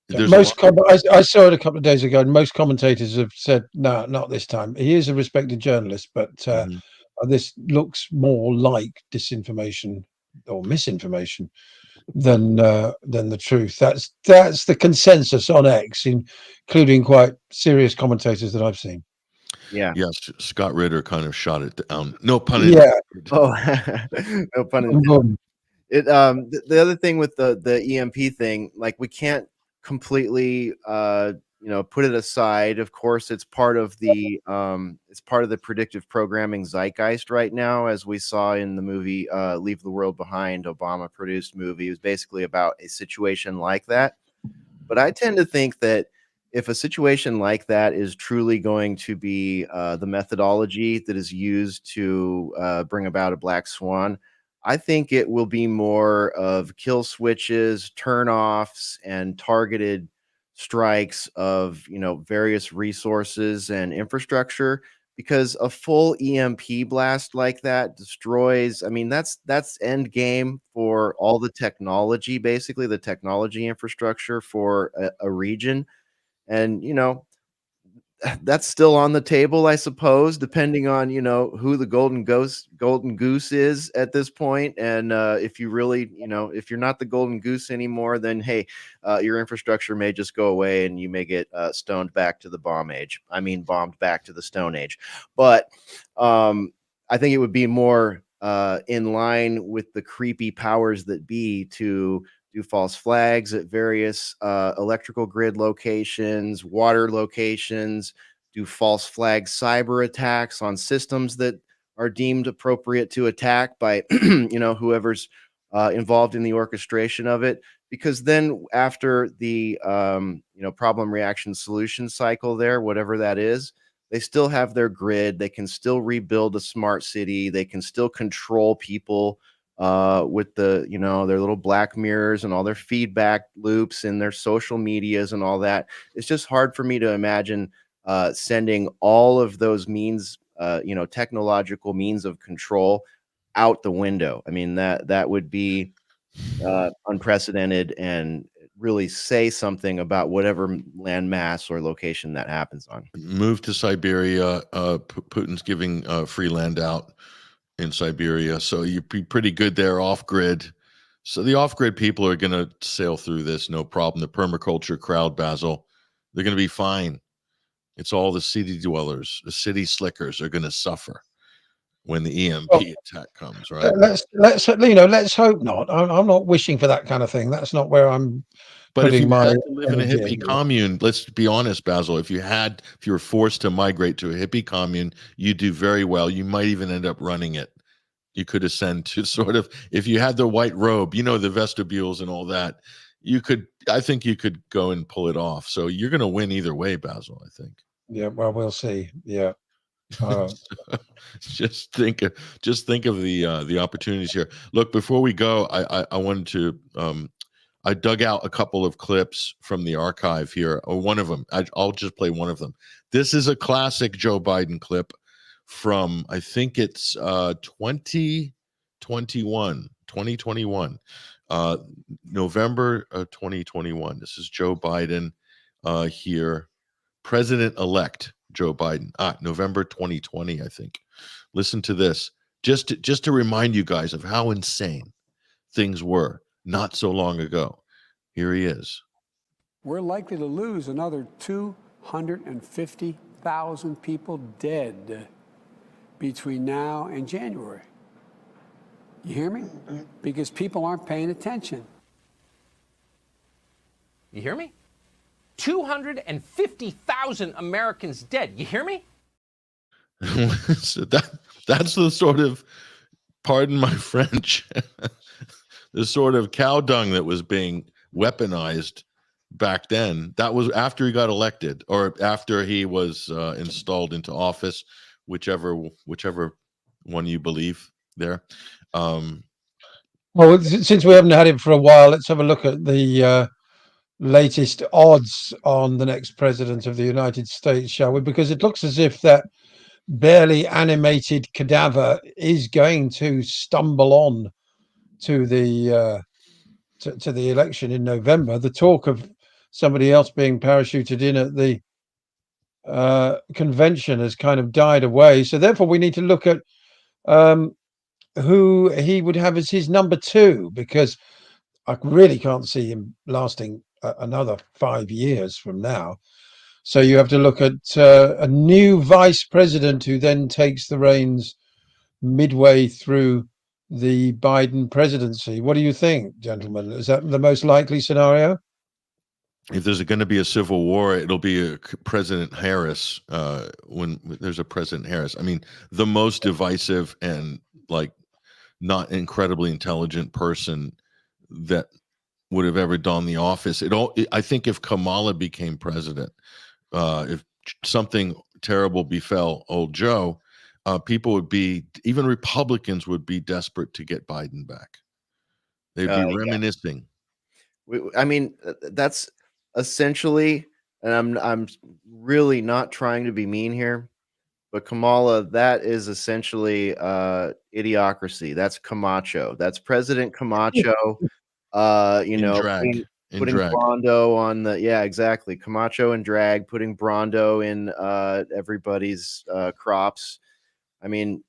there's I saw it a couple of days ago, and most commentators have said, no, not this time. He is a respected journalist, but this looks more like disinformation or misinformation than the truth. That's the consensus on X, including quite serious commentators that I've seen. Yeah. Yes, Scott Ritter kind of shot it down. No pun intended. Yeah. Oh, no pun intended. It the other thing with the EMP thing, like, we can't completely put it aside. Of course, it's part of the predictive programming zeitgeist right now, as we saw in the movie Leave the World Behind, Obama produced movie. It was basically about a situation like that. But I tend to think that if a situation like that is truly going to be the methodology that is used to bring about a black swan, I think it will be more of kill switches, turnoffs, and targeted strikes of, various resources and infrastructure, because a full EMP blast like that destroys, I mean, that's end game for all the technology, basically the technology infrastructure for a region. And, that's still on the table, I suppose, depending on, who the golden goose is at this point. And if you really, if you're not the golden goose anymore, then hey, your infrastructure may just go away and you may get bombed back to the Stone Age. But I think it would be more in line with the creepy powers that be to do false flags at various electrical grid locations, water locations, do false flag cyber attacks on systems that are deemed appropriate to attack by, whoever's involved in the orchestration of it. Because then after the, problem reaction solution cycle there, whatever that is, they still have their grid. They can still rebuild a smart city. They can still control people with their little black mirrors and all their feedback loops and their social medias and all that. It's just hard for me to imagine sending all of those means, technological means of control out the window. I mean, that would be unprecedented and really say something about whatever landmass or location that happens on. Move to Siberia. Putin's giving free land out in Siberia, so you'd be pretty good there off grid. So the off grid people are going to sail through this no problem. The permaculture crowd, Basil, they're going to be fine. It's all the city dwellers, the city slickers are going to suffer when the EMP attack comes, right? Let's hope not. I'm not wishing for that kind of thing. That's not where I'm. But if you my had to live in a energy hippie commune, let's be honest, Basil, if you were forced to migrate to a hippie commune, you do very well. You might even end up running it. You could ascend to sort of, if you had the white robe, the vestibules and all that, I think you could go and pull it off. So you're going to win either way, Basil, I think. Yeah, well, we'll see. Yeah. Just think of the opportunities here. Look, before we go, I wanted to I dug out a couple of clips from the archive here, or one of them. I'll just play one of them. This is a classic Joe Biden clip from, I think it's 2021, November 2021. This is Joe Biden here, President-elect Joe Biden. November 2020, I think. Listen to this, just to remind you guys of how insane things were not so long ago. Here he is. We're likely to lose another 250,000 people dead between now and January. You hear me? Because people aren't paying attention. You hear me? 250,000 Americans dead. You hear me? So that's the sort of, pardon my French, the sort of cow dung that was being weaponized back then. That was after he got elected, or after he was installed into office, whichever one you believe there. Well, since we haven't had him for a while, let's have a look at the latest odds on the next president of the United States, shall we? Because it looks as if that barely animated cadaver is going to stumble on to the to the election in November. The talk of somebody else being parachuted in at the convention has kind of died away. So therefore, we need to look at who he would have as his number two, because I really can't see him lasting another 5 years from now. So you have to look at a new vice president who then takes the reins midway through the Biden presidency. What do you think, gentlemen? Is that the most likely scenario? If there's going to be a civil war, it'll be President Harris. When there's a President Harris, I mean, the most divisive and not incredibly intelligent person that would have ever done the office. I think if Kamala became president, if something terrible befell old Joe, people would be, even Republicans would be desperate to get Biden back. They'd be reminiscing. I mean, that's essentially, and I'm really not trying to be mean here, but Kamala, that is essentially idiocracy. That's Camacho. That's President Camacho. In drag. Putting Brando on the, yeah, exactly. Camacho and drag, putting Brando in everybody's crops. I mean,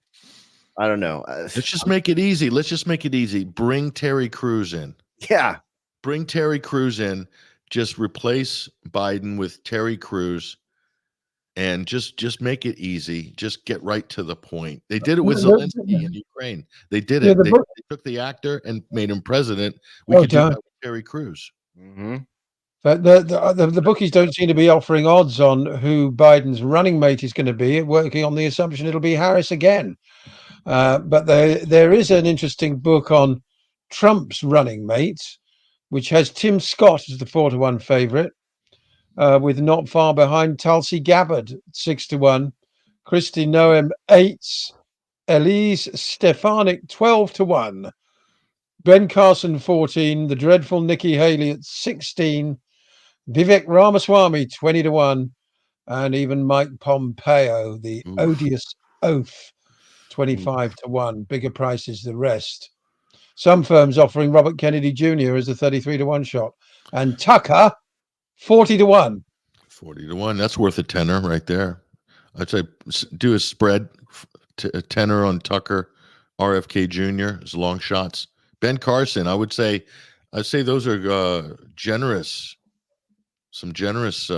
I don't know. Let's just make it easy. Let's just make it easy. Bring Terry Crews in. Yeah. Bring Terry Crews in. Just replace Biden with Terry Crews, and just make it easy. Just get right to the point. They did it with Zelensky in Ukraine. They did it. They took the actor and made him president. We could do that with Terry Crews. Mm-hmm. But the bookies don't seem to be offering odds on who Biden's running mate is going to be, working on the assumption it'll be Harris again. But there is an interesting book on Trump's running mates, which has Tim Scott as the 4-1 favorite, with not far behind Tulsi Gabbard 6-1, Kristi Noem 8, Elise Stefanik 12-1, Ben Carson 14, the dreadful Nikki Haley at 16, Vivek Ramaswamy 20-1, and even Mike Pompeo, the odious oaf, 25-1. Bigger prices the rest. Some firms offering Robert Kennedy Jr. as a 33-1 shot, and Tucker 40-1. 40-1. That's worth a tenner right there. I'd say do a spread, a tenner on Tucker, RFK Jr. as long shots. Ben Carson, I'd say those are generous. Some generous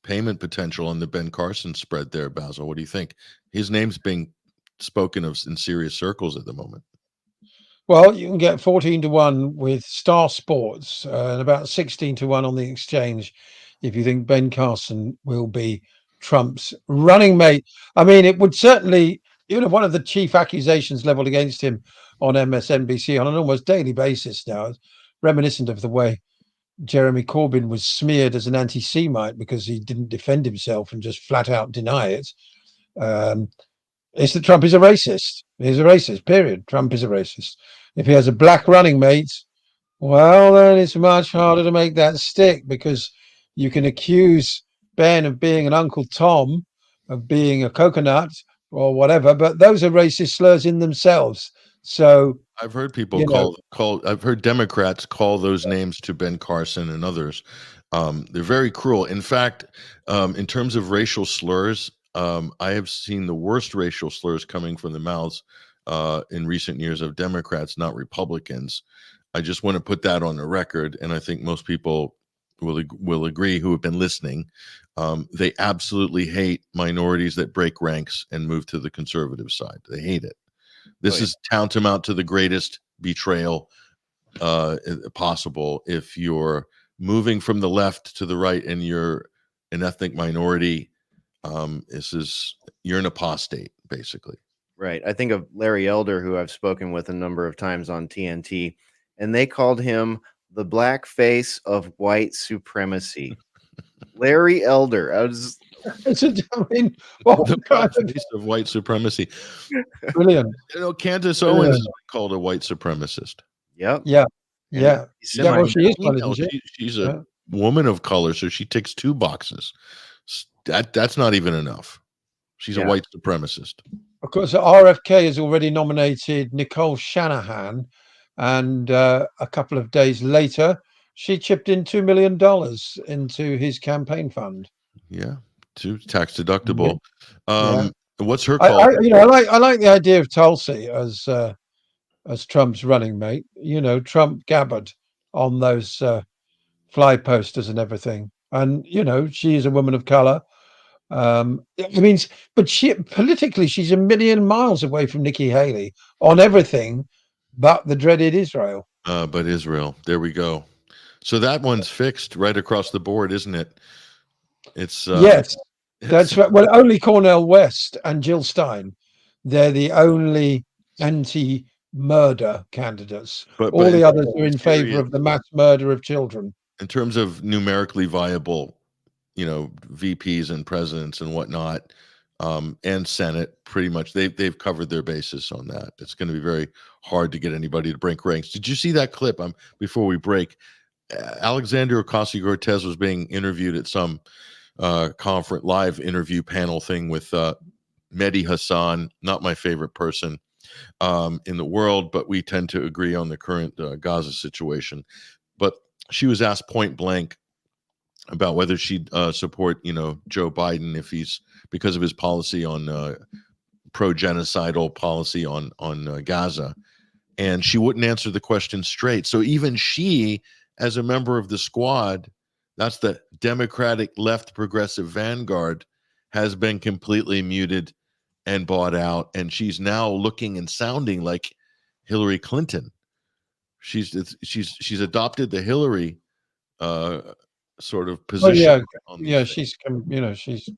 payment potential on the Ben Carson spread there, Basil. What do you think? His name's being spoken of in serious circles at the moment. Well, you can get 14-1 with Star Sports and about 16-1 on the exchange if you think Ben Carson will be Trump's running mate. I mean, it would certainly, one of the chief accusations leveled against him on MSNBC on an almost daily basis now, reminiscent of the way Jeremy Corbyn was smeared as an anti-Semite because he didn't defend himself and just flat out deny it. It's that Trump is a racist. He's a racist, period. Trump is a racist. If he has a black running mate, well, then it's much harder to make that stick, because you can accuse Ben of being an Uncle Tom, of being a coconut or whatever, but those are racist slurs in themselves. So I've heard people I've heard Democrats call those names to Ben Carson and others. They're very cruel. In fact, in terms of racial slurs, I have seen the worst racial slurs coming from the mouths in recent years of Democrats, not Republicans. I just want to put that on the record, and I think most people will agree who have been listening. They absolutely hate minorities that break ranks and move to the conservative side. They hate it. This is tantamount to the greatest betrayal possible. If you're moving from the left to the right and you're an ethnic minority, you're an apostate, basically. Right. I think of Larry Elder, who I've spoken with a number of times on TNT, and they called him the black face of white supremacy. Larry Elder. The black face of white supremacy. Brilliant. Candace Owens is called a white supremacist. Yep. Yeah. Well, she is one, isn't she? She's a woman of color, so she ticks 2 boxes. That's not even enough. She's a white supremacist. Of course, RFK has already nominated Nicole Shanahan, and a couple of days later, she chipped in $2 million into his campaign fund. Yeah, tax deductible. What's her call? I like the idea of Tulsi as Trump's running mate. Trump Gabbard on those fly posters and everything, and she is a woman of color. But politically, she's a million miles away from Nikki Haley on everything but the dreaded Israel. But Israel, there we go. So that one's fixed right across the board, isn't it? It's yes, that's right. Well, only Cornel West and Jill Stein, they're the only anti-murder candidates. But all the others are in favor of the mass murder of children. In terms of numerically viable, VPs and presidents and whatnot, and Senate. Pretty much, they've covered their bases on that. It's going to be very hard to get anybody to break ranks. Did you see that clip? Before we break, Alexander Ocasio-Cortez was being interviewed at some conference live interview panel thing with Mehdi Hassan, not my favorite person in the world, but we tend to agree on the current Gaza situation. But she was asked point blank about whether she'd support, Joe Biden if he's because of his policy on pro-genocidal policy on Gaza, and she wouldn't answer the question straight. So even she, as a member of the squad, that's the Democratic left progressive vanguard, has been completely muted and bought out, and she's now looking and sounding like Hillary Clinton. She's adopted the Hillary sort of Well, position. she's she's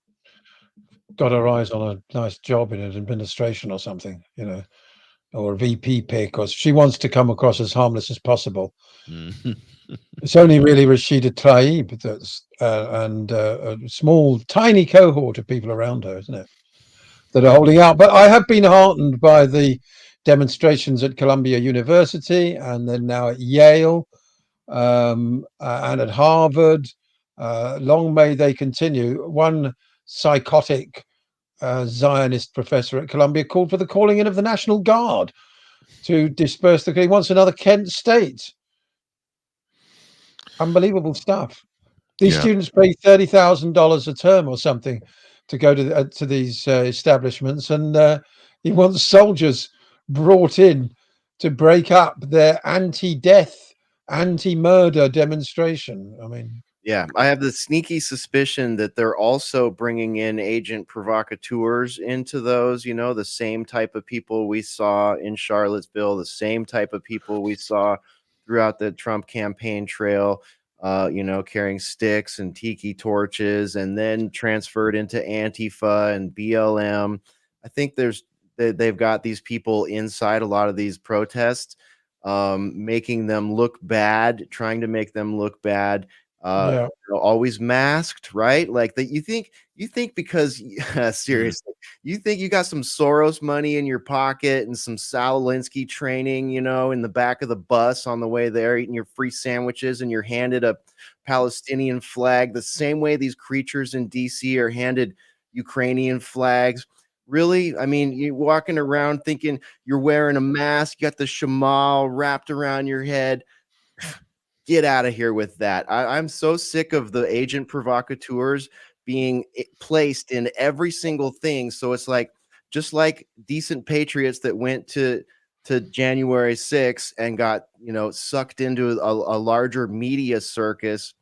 got her eyes on a nice job in an administration or something, or a VP pick, or she wants to come across as harmless as possible. It's only really Rashida Tlaib that's and a small, tiny cohort of people around her, isn't it, that are holding out. But I have been heartened by the demonstrations at Columbia University, and then now at Yale, and at Harvard. Long may they continue. One psychotic Zionist professor at Columbia called for the calling in of the National Guard to disperse the. He wants another Kent State. Unbelievable stuff. These students pay $30,000 a term or something to go to these establishments, and he wants soldiers brought in to break up their anti-death, anti-murder demonstration. I mean, yeah, I have the sneaky suspicion that they're also bringing in agent provocateurs into those, the same type of people we saw in Charlottesville, the same type of people we saw throughout the Trump campaign trail, carrying sticks and tiki torches, and then transferred into Antifa and BLM. I think they've got these people inside a lot of these protests, making them look bad, trying to make them look bad. Always masked, right? Like that. You think because seriously, you think you got some Soros money in your pocket and some Sal Alinsky training, in the back of the bus on the way there, eating your free sandwiches, and you're handed a Palestinian flag the same way these creatures in DC are handed Ukrainian flags. Really? I mean, you're walking around thinking you're wearing a mask, you got the shamal wrapped around your head. Get out of here with that. I'm so sick of the agent provocateurs being placed in every single thing. So it's like, just like decent patriots that went to January 6th and got, sucked into a larger media circus.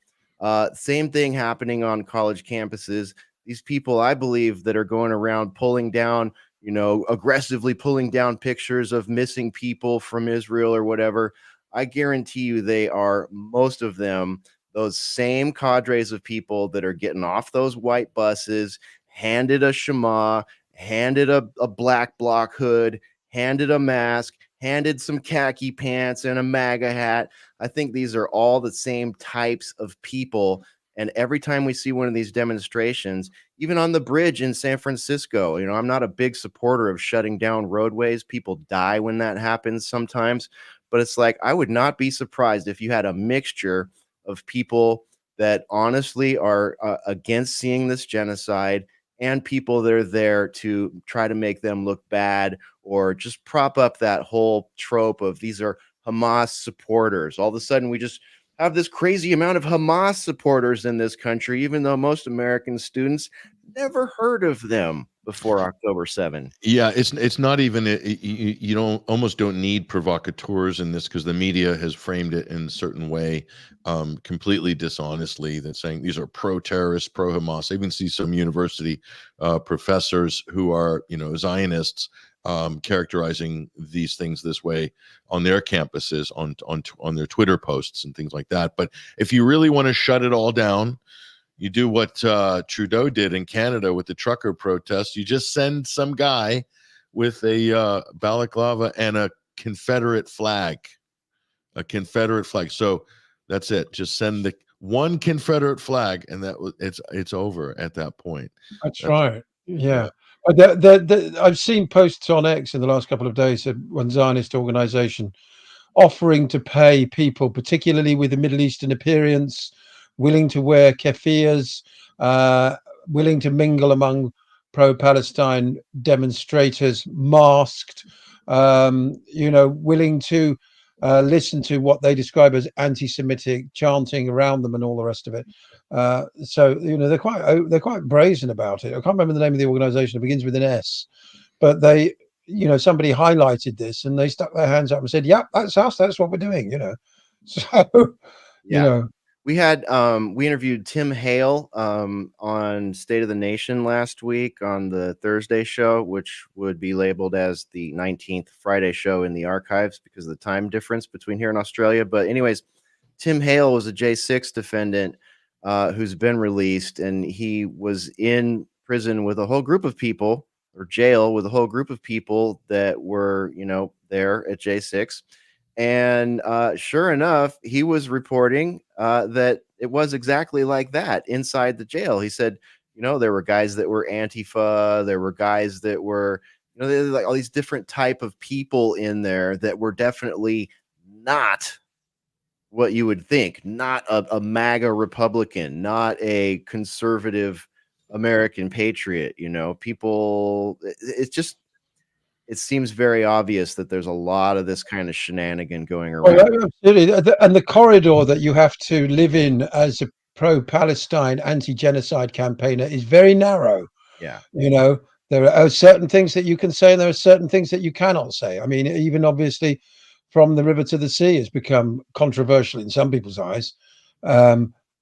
Same thing happening on college campuses. These people, I believe, that are going around pulling down, aggressively pulling down pictures of missing people from Israel or whatever. I guarantee you they are, most of them, those same cadres of people that are getting off those white buses, handed a shema, handed a black block hood, handed a mask, handed some khaki pants and a MAGA hat. I think these are all the same types of people. And every time we see one of these demonstrations, even on the bridge in San Francisco, I'm not a big supporter of shutting down roadways. People die when that happens sometimes. But it's like, I would not be surprised if you had a mixture of people that honestly are against seeing this genocide, and people that are there to try to make them look bad, or just prop up that whole trope of these are Hamas supporters. All of a sudden, we just have this crazy amount of Hamas supporters in this country, even though most American students never heard of them before October 7. Yeah, it's not even you almost don't need provocateurs in this, because the media has framed it in a certain way, completely dishonestly, that saying these are pro-terrorists, pro-Hamas. I even see some university professors who are Zionists characterizing these things this way on their campuses, on their Twitter posts and things like that. But if you really want to shut it all down, you do what Trudeau did in Canada with the trucker protests. You just send some guy with a balaclava and a Confederate flag. So that's it. Just send the one Confederate flag, and it's over at that point. That's right. Yeah. I've seen posts on X in the last couple of days of one Zionist organization offering to pay people, particularly with a Middle Eastern appearance, willing to wear keffirs, willing to mingle among pro-Palestine demonstrators, masked, willing to listen to what they describe as anti-Semitic chanting around them and all the rest of it. So they're quite brazen about it. I can't remember the name of the organization. It begins with an S, but they, somebody highlighted this and they stuck their hands up and said, "Yep, that's us. That's what we're doing." So Yeah. We had we interviewed Tim Hale on State of the Nation last week on the Thursday show, which would be labeled as the 19th Friday show in the archives because of the time difference between here and Australia. But anyways, Tim Hale was a J6 defendant who's been released, and he was in prison with a whole group of people, or jail with a whole group of people that were, there at J6. And sure enough, he was reporting that it was exactly like that inside the jail. He said, there were guys that were Antifa, there were guys that were, there's like all these different type of people in there that were definitely not what you would think, not a MAGA Republican, not a conservative American patriot. People, it seems very obvious that there's a lot of this kind of shenanigan going around. Well, absolutely. And the corridor that you have to live in as a pro-Palestine anti-genocide campaigner is very narrow. Yeah. There are certain things that you can say and there are certain things that you cannot say. I mean, even obviously from the river to the sea has become controversial in some people's eyes.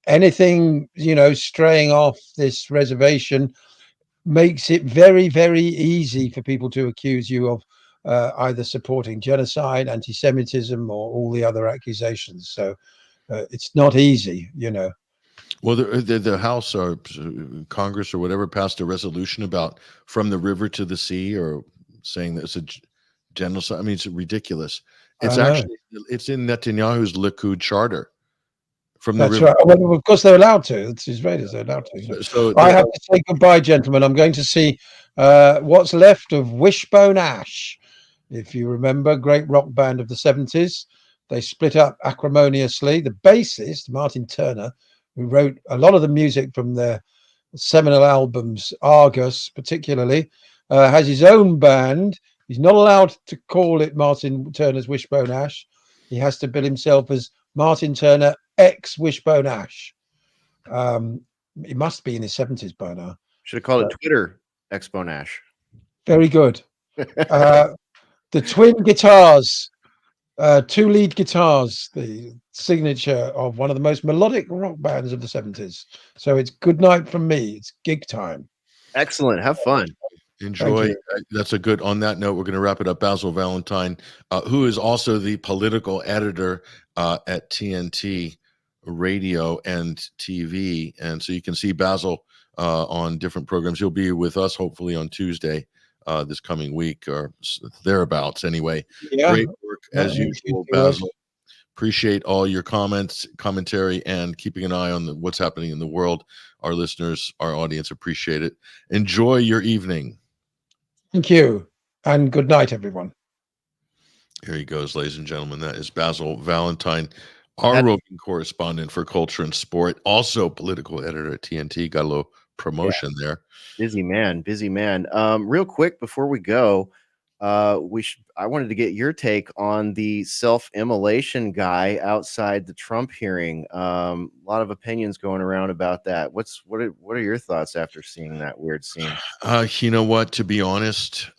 Anything, straying off this reservation makes it very, very easy for people to accuse you of either supporting genocide, anti-Semitism, or all the other accusations. So it's not easy, Well, the House or Congress or whatever passed a resolution about from the river to the sea, or saying that it's a genocide. I mean, it's ridiculous. It's actually it's in Netanyahu's Likud charter. From the That's river. right. Well, of course, they're allowed to. It's Israelis. They're allowed to. So I have to say goodbye, gentlemen. I'm going to see what's left of Wishbone Ash. If you remember, great rock band of the 70s. They split up acrimoniously. The bassist, Martin Turner, who wrote a lot of the music from their seminal albums, Argus particularly, has his own band. He's not allowed to call it Martin Turner's Wishbone Ash. He has to bill himself as Martin Turner X Wishbone Ash. It must be in his 70s by now. Should have called it Twitter Expo Nash. Very good. The twin guitars, 2 lead guitars, the signature of one of the most melodic rock bands of the 70s. So it's good night from me. It's gig time. Excellent. Have fun. Enjoy. That's a good. On that note, we're going to wrap it up. Basil Valentine, who is also the political editor at TNT Radio and TV, and so you can see Basil on different programs. He'll be with us hopefully on Tuesday this coming week or thereabouts. Anyway, great work as usual, Basil. Appreciate all your comments, commentary, and keeping an eye on what's happening in the world. Our listeners, our audience appreciate it. Enjoy your evening. Thank you, and good night, everyone. Here he goes, ladies and gentlemen. That is Basil Valentine, our roving correspondent for culture and sport, also political editor at TNT. Got a little promotion there. Busy man. Real quick before we go, I wanted to get your take on the self-immolation guy outside the Trump hearing. A lot of opinions going around about that. What are your thoughts after seeing that weird scene? You know what? To be honest,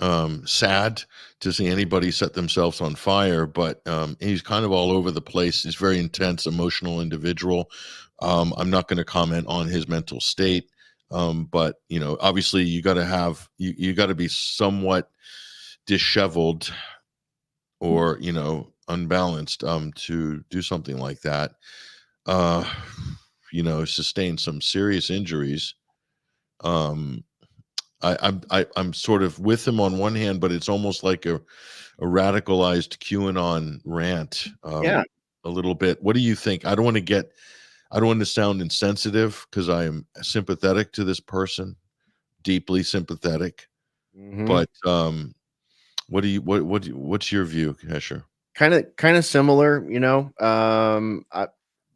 sad to see anybody set themselves on fire, but he's kind of all over the place. He's a very intense, emotional individual. I'm not going to comment on his mental state, but obviously you got to have you got to be somewhat disheveled or unbalanced to do something like that. Sustain some serious injuries. I'm sort of with him on one hand, but it's almost like a radicalized QAnon rant. A little bit. What do you think? I don't want to sound insensitive because I am sympathetic to this person, deeply sympathetic. Mhm. But what's your view, Hesher? Kind of similar, you know.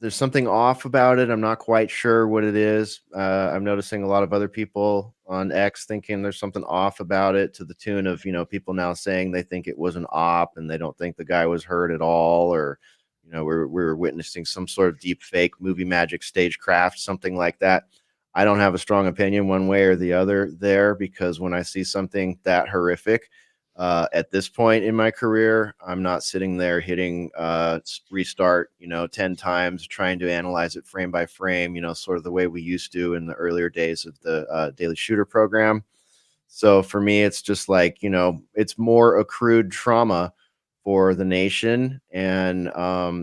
There's something off about it. I'm not quite sure what it is. I'm noticing a lot of other people on X thinking there's something off about it, to the tune of, you know, people now saying they think it was an op and they don't think the guy was hurt at all, or, you know, we're witnessing some sort of deep fake movie magic stagecraft, something like that. I don't have a strong opinion one way or the other there, because when I see something that horrific, at this point in my career, I'm not sitting there hitting restart, you know, 10 times, trying to analyze it frame by frame, you know, sort of the way we used to in the earlier days of the Daily Shooter program. So for me, it's just like, you know, it's more accrued trauma for the nation, and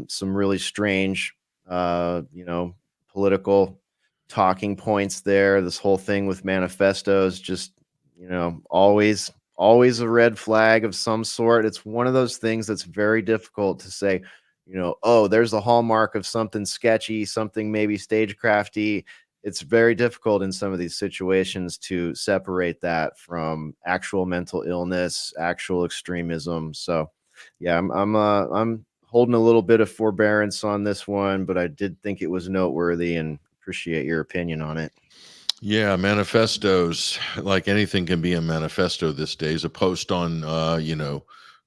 some really strange, you know, political talking points there. This whole thing with manifestos, just, you know, always a red flag of some sort. It's one of those things that's very difficult to say, you know, oh, there's a hallmark of something sketchy, something maybe stagecrafty. It's very difficult in some of these situations to separate that from actual mental illness, actual extremism. So, yeah, I'm holding a little bit of forbearance on this one, but I did think it was noteworthy and appreciate your opinion on it. Yeah, manifestos, like anything can be a manifesto these days. A post on,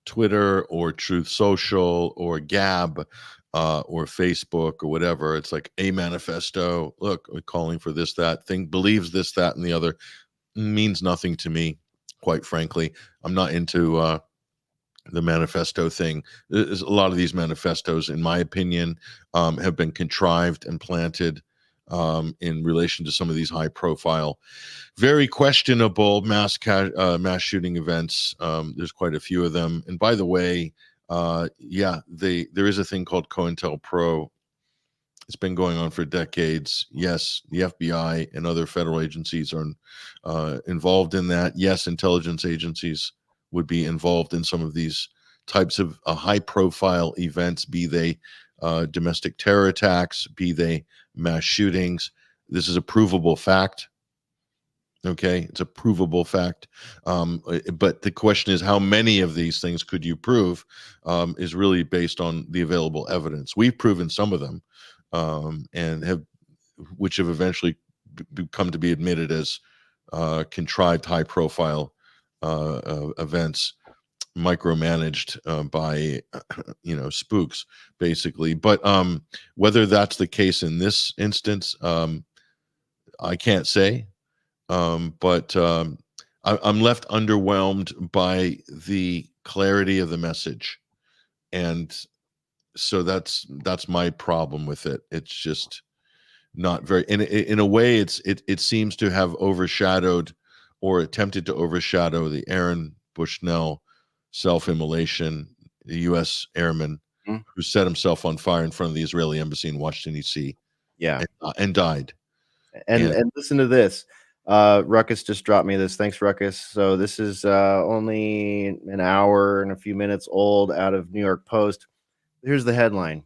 Twitter or Truth Social or Gab, or Facebook or whatever. It's like a manifesto. Look, we're calling for this, that thing, believes this, that, and the other. Means nothing to me, quite frankly. I'm not into the manifesto thing. A lot of these manifestos, in my opinion, have been contrived and planted in relation to some of these high profile, very questionable mass shooting events. There's quite a few of them. And by the way, there is a thing called COINTELPRO. It's been going on for decades. Yes, the FBI and other federal agencies are involved in that. Yes, intelligence agencies would be involved in some of these types of high profile events, be they domestic terror attacks, be they mass shootings. This is a provable fact. Okay, it's a provable fact. But the question is, how many of these things could you prove? Is really based on the available evidence. We've proven some of them, which have eventually come to be admitted as contrived, high-profile events, micromanaged by spooks, basically. But whether that's the case in this instance, I can't say. But I'm left underwhelmed by the clarity of the message, and so that's my problem with it. It's just not very. In a way, it seems to have overshadowed or attempted to overshadow the Aaron Bushnell self-immolation, the U.S. airman Mhm. who set himself on fire in front of the Israeli embassy in Washington D.C. Yeah. and died. And listen to this. Ruckus just dropped me this. Thanks, Ruckus. So this is only an hour and a few minutes old, out of New York Post. Here's the headline: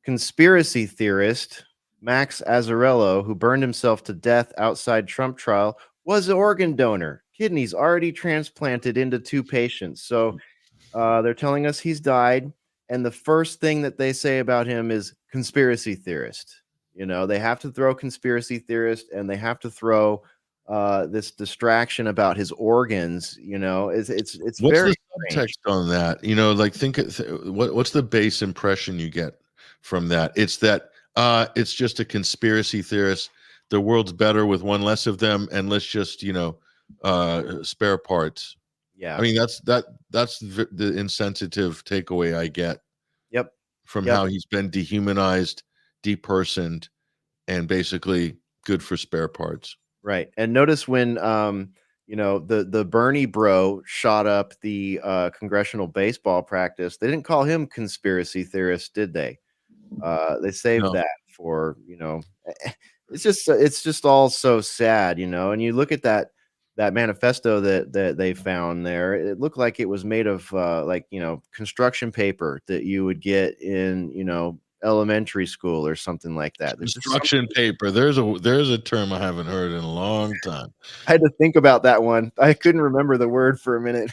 Conspiracy theorist Max Azzarello, who burned himself to death outside Trump trial, was an organ donor. Kidneys already transplanted into 2 patients. So they're telling us he's died, and the first thing that they say about him is conspiracy theorist. You know, they have to throw conspiracy theorist, and they have to throw this distraction about his organs. You know, it's What's very the strange. subtext on that? Like what's the base impression you get from that? It's that it's just a conspiracy theorist. The world's better with one less of them, and let's just spare parts. I Yeah. mean, that's the insensitive takeaway I get Yep. from Yep. how he's been dehumanized, depersoned, and basically good for spare parts. Right. And notice when the Bernie bro shot up the congressional baseball practice, they didn't call him conspiracy theorist, did they? They saved No. that for, it's just all so sad, and you look at that manifesto that they found there. It looked like it was made of construction paper that you would get in, elementary school or something like that. There's just Construction paper. There's a term I haven't heard in a long time. I had to think about that one. I couldn't remember the word for a minute.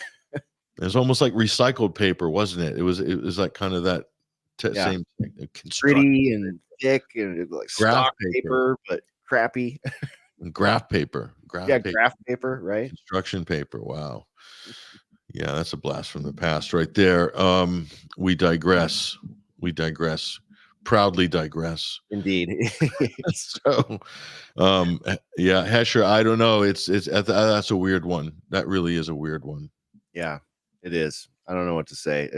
It's almost like recycled paper, wasn't it? It was like kind of that Yeah. same thing. Pretty and thick and like Graph stock paper, but crappy. Graph paper. Graph Yeah, paper. graph paper, right? Construction paper. Wow. Yeah, that's a blast from the past right there. We digress. We digress. Proudly digress. Indeed. So, yeah, Hesher, I don't know. It's that's a weird one. That really is a weird one. Yeah, it is. I don't know what to say.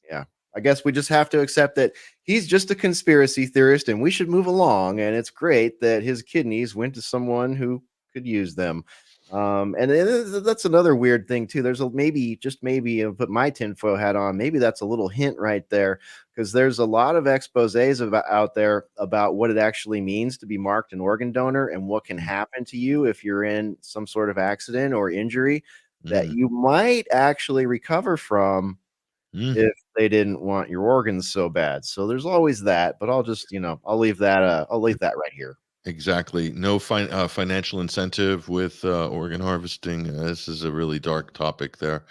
Yeah. I guess we just have to accept that he's just a conspiracy theorist and we should move along. And it's great that his kidneys went to someone who could use them. And that's another weird thing too. There's maybe I'll put my tinfoil hat on. Maybe that's a little hint right there, because there's a lot of exposés out there about what it actually means to be marked an organ donor and what can happen to you if you're in some sort of accident or injury that you might actually recover from if they didn't want your organs so bad. So there's always that, but I'll just, I'll leave that right here. Exactly. No financial incentive with organ harvesting. This is a really dark topic there.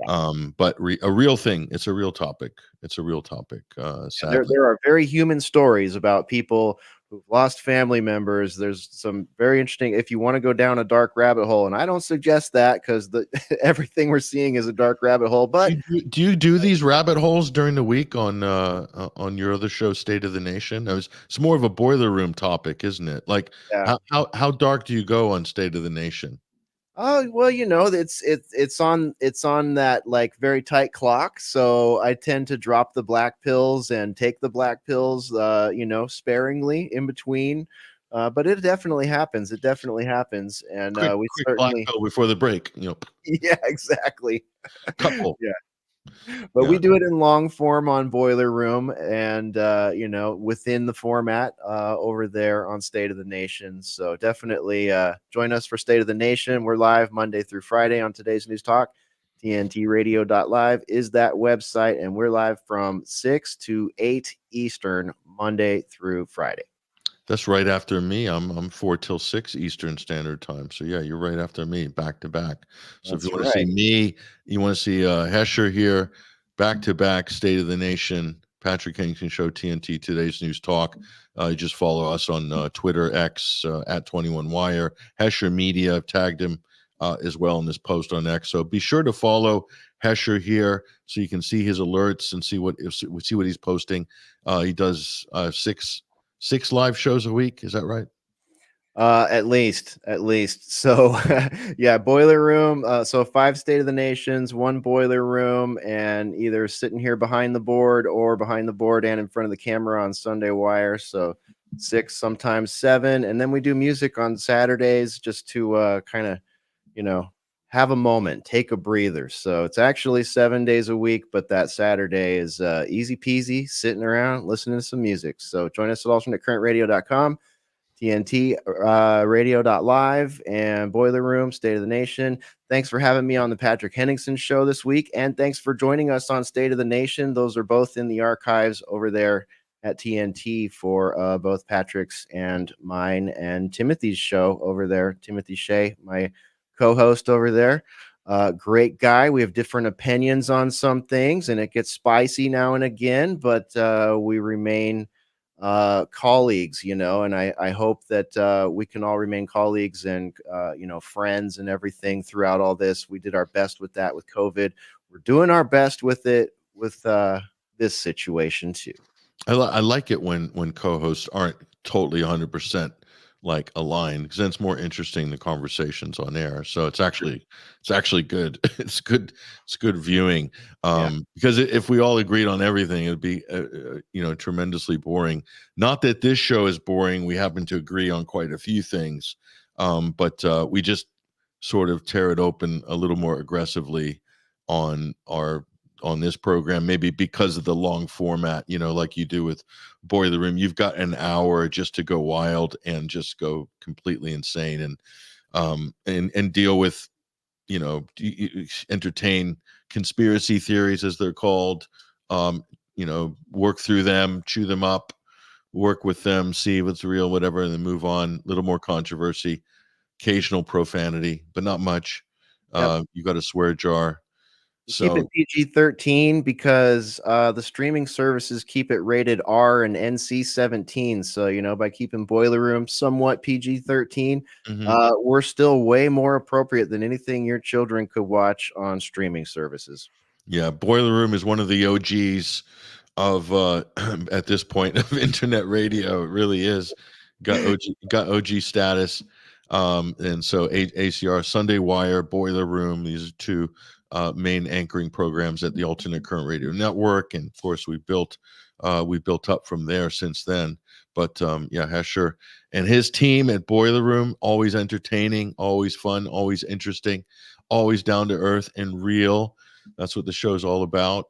Yeah. But a real thing. It's a real topic. It's a real topic. Sadly. There are very human stories about people who've lost family members. There's some very interesting, if you want to go down a dark rabbit hole, and I don't suggest that because everything we're seeing is a dark rabbit hole. But do you do these rabbit holes during the week on your other show, State of the Nation? It's more of a boiler room topic, isn't it? Like, how dark do you go on State of the Nation? Oh, well, it's on that like very tight clock. So I tend to drop the black pills and take the black pills, sparingly in between. But it definitely happens. It definitely happens. And Quick certainly black pill before the break. Yeah, exactly. Couple. Yeah. But we do it in long form on Boiler Room and, within the format over there on State of the Nation. So definitely join us for State of the Nation. We're live Monday through Friday on Today's News Talk. TNTradio.live is that website, and we're live from 6 to 8 Eastern, Monday through Friday. That's right after me. I'm 4 till 6 Eastern Standard Time. So yeah, you're right after me, back to back. So That's if you want to see me, you want to see Hesher here, back to back, State of the Nation, Patrick Henningsen Show, TNT Today's News Talk. You just follow us on Twitter, X at 21Wire. Hesher Media, I've tagged him as well in this post on X. So be sure to follow Hesher here so you can see his alerts and see what he's posting. He does six live shows a week. Is that right? At least. So yeah, Boiler Room. So 5 State of the Nations, 1 Boiler Room, and either sitting here behind the board or behind the board and in front of the camera on Sunday Wire. So 6, sometimes 7. And then we do music on Saturdays just to kind of, have a moment, take a breather. So it's actually 7 days a week, but that Saturday is easy peasy, sitting around listening to some music. So join us at alternatecurrentradio.com, TNT radio.live, and Boiler Room, State of the Nation. Thanks for having me on the Patrick Henningsen Show this week, and thanks for joining us on State of the Nation. Those are both in the archives over there at TNT for both Patrick's and mine and Timothy's show over there. Timothy Shea, my co-host over there. Great guy. We have different opinions on some things, and it gets spicy now and again, but we remain colleagues, and I hope that we can all remain colleagues and friends and everything throughout all this. We did our best with that with COVID. We're doing our best with it with this situation too. I like it when co-hosts aren't totally 100% like aligned, because then it's more interesting, the conversations on air. So it's actually good. It's good viewing. Because if we all agreed on everything, it'd be tremendously boring. Not that this show is boring. We happen to agree on quite a few things, but we just sort of tear it open a little more aggressively on this program, maybe because of the long format, like you do with Boiler Room. You've got an hour just to go wild and just go completely insane and deal with, entertain conspiracy theories, as they're called, work through them, chew them up, work with them, see what's real, whatever, and then move on. A little more controversy, occasional profanity, but not much. Yep. You got a swear jar. Keep So it PG-13 because the streaming services keep it rated R and NC-17. So, by keeping Boiler Room somewhat PG-13, we're still way more appropriate than anything your children could watch on streaming services. yeah, Boiler Room is one of the OGs of at this point of internet radio. It really is got OG status. And so ACR, Sunday Wire, Boiler Room, these are two main anchoring programs at the Alternate Current Radio Network, and of course we built up from there since then. But Hesher and his team at Boiler Room, always entertaining, always fun, always interesting, always down to earth and real. That's what the show's all about.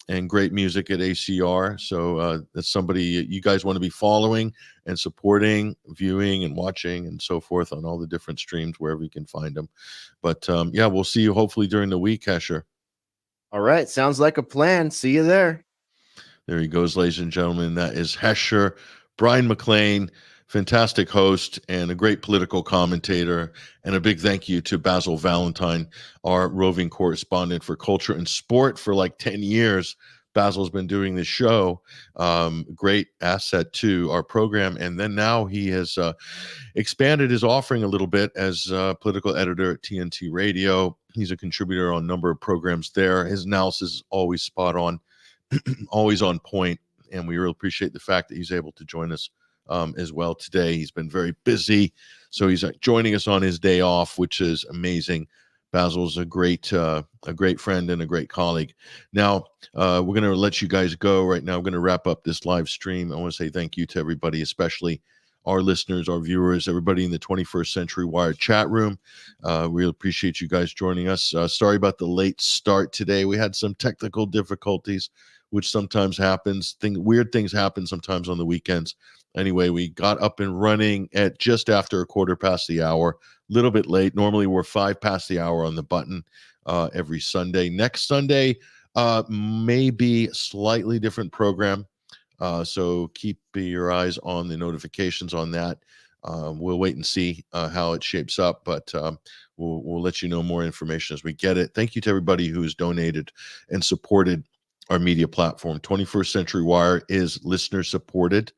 And great music at ACR. So that's somebody you guys want to be following and supporting, viewing and watching and so forth on all the different streams, wherever you can find them. But we'll see you hopefully during the week, Hesher. All right. Sounds like a plan. See you there. There he goes, ladies and gentlemen. That is Hesher, Bryan McClain, fantastic host and a great political commentator. And a big thank you to Basil Valentine, our roving correspondent for culture and sport for like 10 years. Basil's been doing this show, great asset to our program. And then now he has expanded his offering a little bit as political editor at TNT Radio. He's a contributor on a number of programs there. His analysis is always spot on, always on point. And we really appreciate the fact that he's able to join us as well today. He's been very busy, so he's joining us on his day off, which is amazing. Basil's a great friend and a great colleague. Now, we're going to let you guys go right now. We're going to wrap up this live stream. I want to say thank you to everybody, especially our listeners, our viewers, everybody in the 21st Century Wire chat room. Really appreciate you guys joining us. Sorry about the late start today. We had some technical difficulties, which sometimes happens. Weird things happen sometimes on the weekends. Anyway, we got up and running at just after 1/4 past the hour, a little bit late. Normally, we're 5 past the hour on the button every Sunday. Next Sunday may be a slightly different program, so keep your eyes on the notifications on that. We'll wait and see how it shapes up, but we'll let you know more information as we get it. Thank you to everybody who has donated and supported our media platform. 21st Century Wire is listener supported.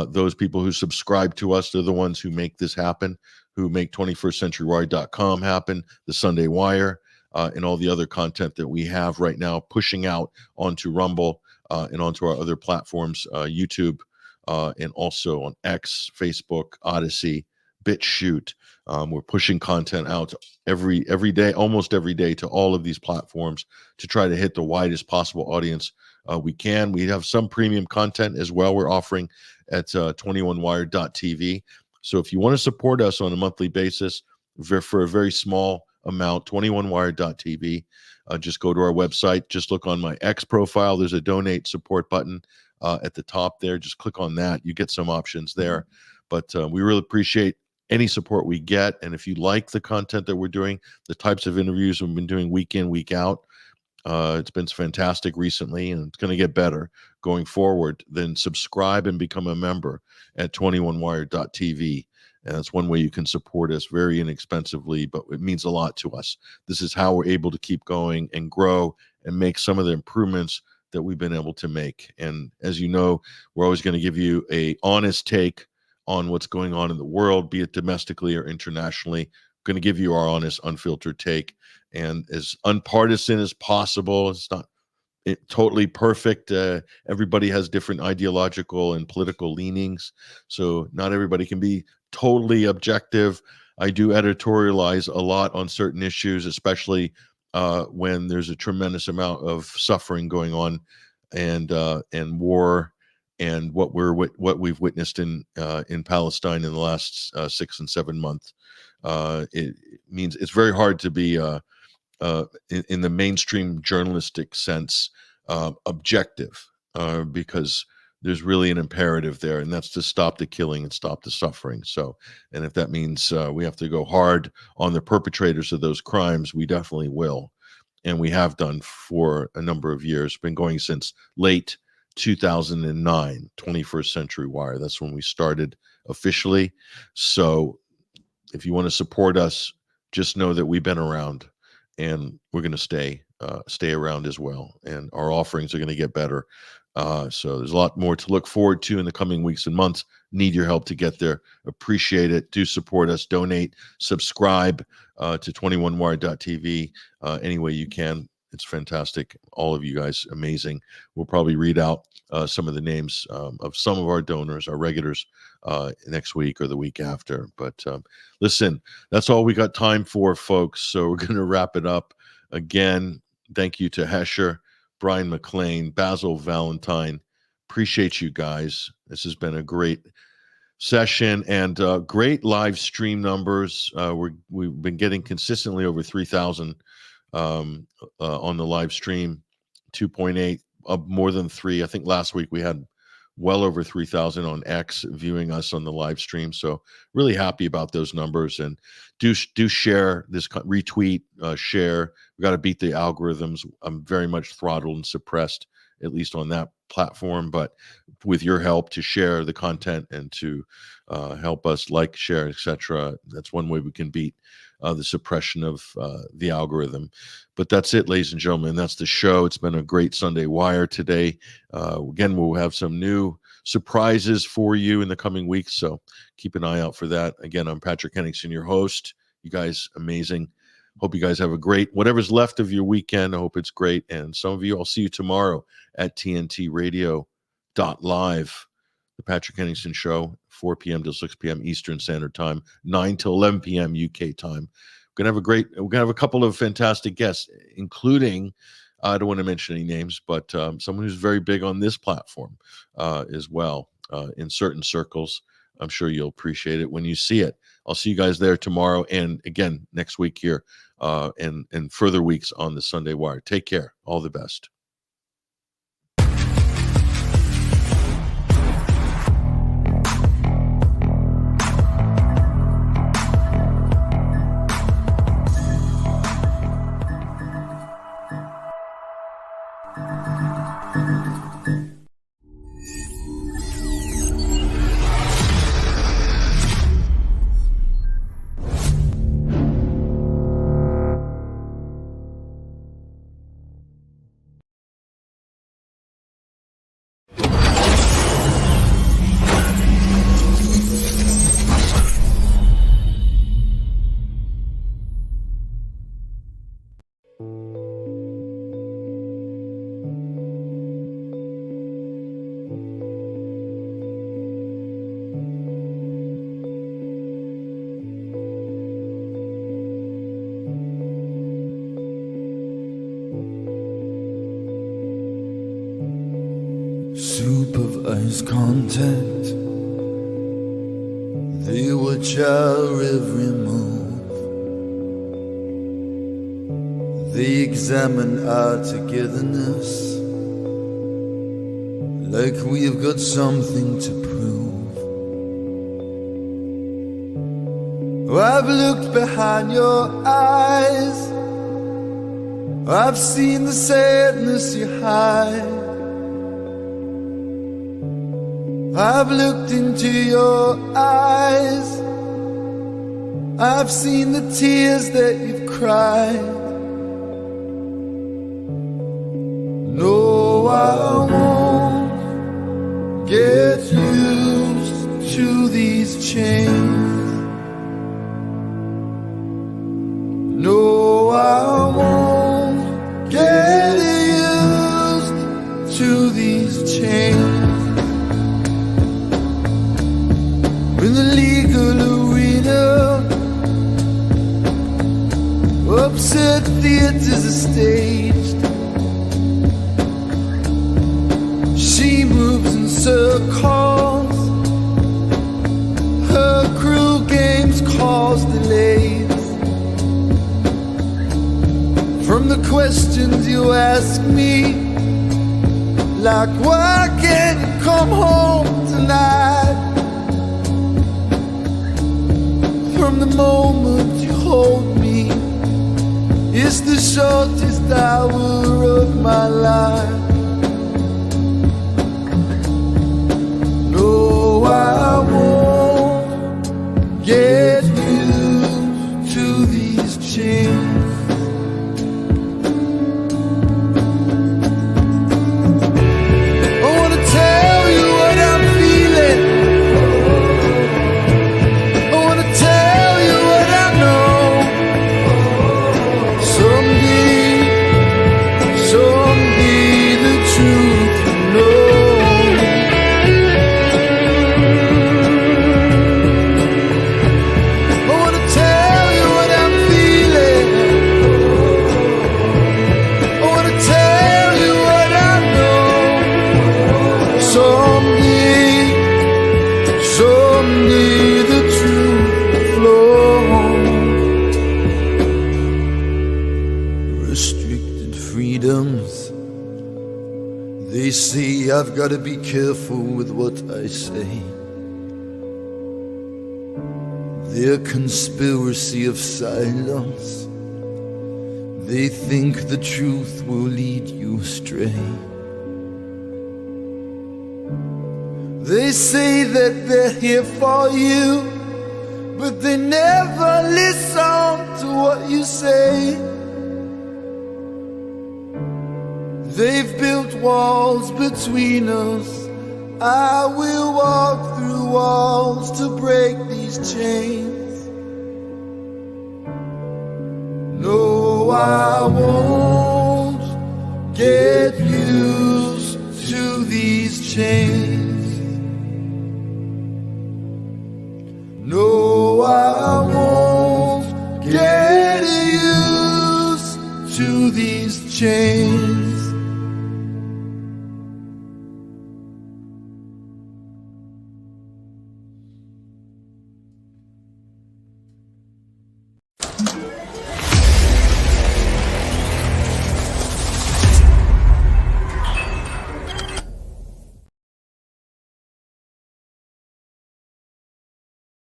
Those people who subscribe to us, they're the ones who make this happen, who make 21stcenturywire.com happen, the Sunday Wire, and all the other content that we have right now pushing out onto Rumble and onto our other platforms, YouTube, and also on X, Facebook, Odyssey, BitChute. We're pushing content out every day, almost every day, to all of these platforms to try to hit the widest possible audience we can. We have some premium content as well we're offering at 21wire.tv. So if you want to support us on a monthly basis for a very small amount, 21wire.tv, just go to our website. Just look on my X profile. There's a donate support button at the top there. Just click on that. You get some options there. But we really appreciate any support we get. And if you like the content that we're doing, the types of interviews we've been doing week in, week out, it's been fantastic recently, and it's going to get better going forward. Then subscribe and become a member at 21wire.tv. And that's one way you can support us very inexpensively, but it means a lot to us. This is how we're able to keep going and grow and make some of the improvements that we've been able to make. And as you know, we're always going to give you an honest take on what's going on in the world, be it domestically or internationally. Going to give you our honest, unfiltered take, and as unpartisan as possible. It's not totally perfect. Everybody has different ideological and political leanings, so not everybody can be totally objective. I do editorialize a lot on certain issues, especially when there's a tremendous amount of suffering going on, and war, and what we've witnessed in Palestine in the last 6 and 7 months. It means it's very hard to be in the mainstream journalistic sense objective, because there's really an imperative there, and that's to stop the killing and stop the suffering. So, and if that means we have to go hard on the perpetrators of those crimes, we definitely will, and we have done for a number of years. Been going since late 2009, 21st Century Wire. That's when we started officially. So if you want to support us, just know that we've been around, and we're going to stay around as well. And our offerings are going to get better. So there's a lot more to look forward to in the coming weeks and months. Need your help to get there. Appreciate it. Do support us. Donate. Subscribe to 21wire.tv any way you can. It's fantastic. All of you guys, amazing. We'll probably read out some of the names of some of our donors, our regulars, next week or the week after. But listen, that's all we got time for, folks. So we're going to wrap it up. Again, thank you to Hesher, Bryan McClain, Basil Valentine. Appreciate you guys. This has been a great session and great live stream numbers. We've been getting consistently over 3,000 on the live stream, 2.8, up more than 3. I think last week we had well over 3,000 on X viewing us on the live stream. So really happy about those numbers, and do share this, retweet, share. We got to beat the algorithms. I'm very much throttled and suppressed, at least on that platform, but with your help to share the content and to help us like, share, etc. That's one way we can beat the suppression of the algorithm. But that's it, ladies and gentlemen. That's the show. It's been a great Sunday Wire today. Again, we'll have some new surprises for you in the coming weeks, so keep an eye out for that. Again, I'm Patrick Henningsen, your host. You guys, amazing. Hope you guys have a great, whatever's left of your weekend. I hope it's great. And some of you, I'll see you tomorrow at TNTradio.live. The Patrick Henningsen Show, 4 p.m. to 6 p.m. Eastern Standard Time, 9 to 11 p.m. UK time. We're gonna have a couple of fantastic guests, including, I don't want to mention any names, but someone who's very big on this platform as well in certain circles. I'm sure you'll appreciate it when you see it. I'll see you guys there tomorrow, and again next week here, and further weeks on the Sunday Wire. Take care. All the best. Supervised contact, they watch our every move. They examine our togetherness like we've got something to prove. I've looked behind your eyes, I've seen the sadness you hide. I've looked into your eyes, I've seen the tears that you've cried. No, I won't get used to these chains. No, I won't get used to these chains. In the legal arena, upset theaters are staged. She moves in circles, her cruel games cause delays. From the questions you ask me, like why can't you come home tonight? From the moment you hold me, it's the shortest hour of my life. They say I've got to be careful with what I say. Their conspiracy of silence. They think the truth will lead you astray. They say that they're here for you, but they never listen to what you say. They've built walls between us. I will walk through walls to break these chains. No, I won't get used to these chains. No, I won't get used to these chains.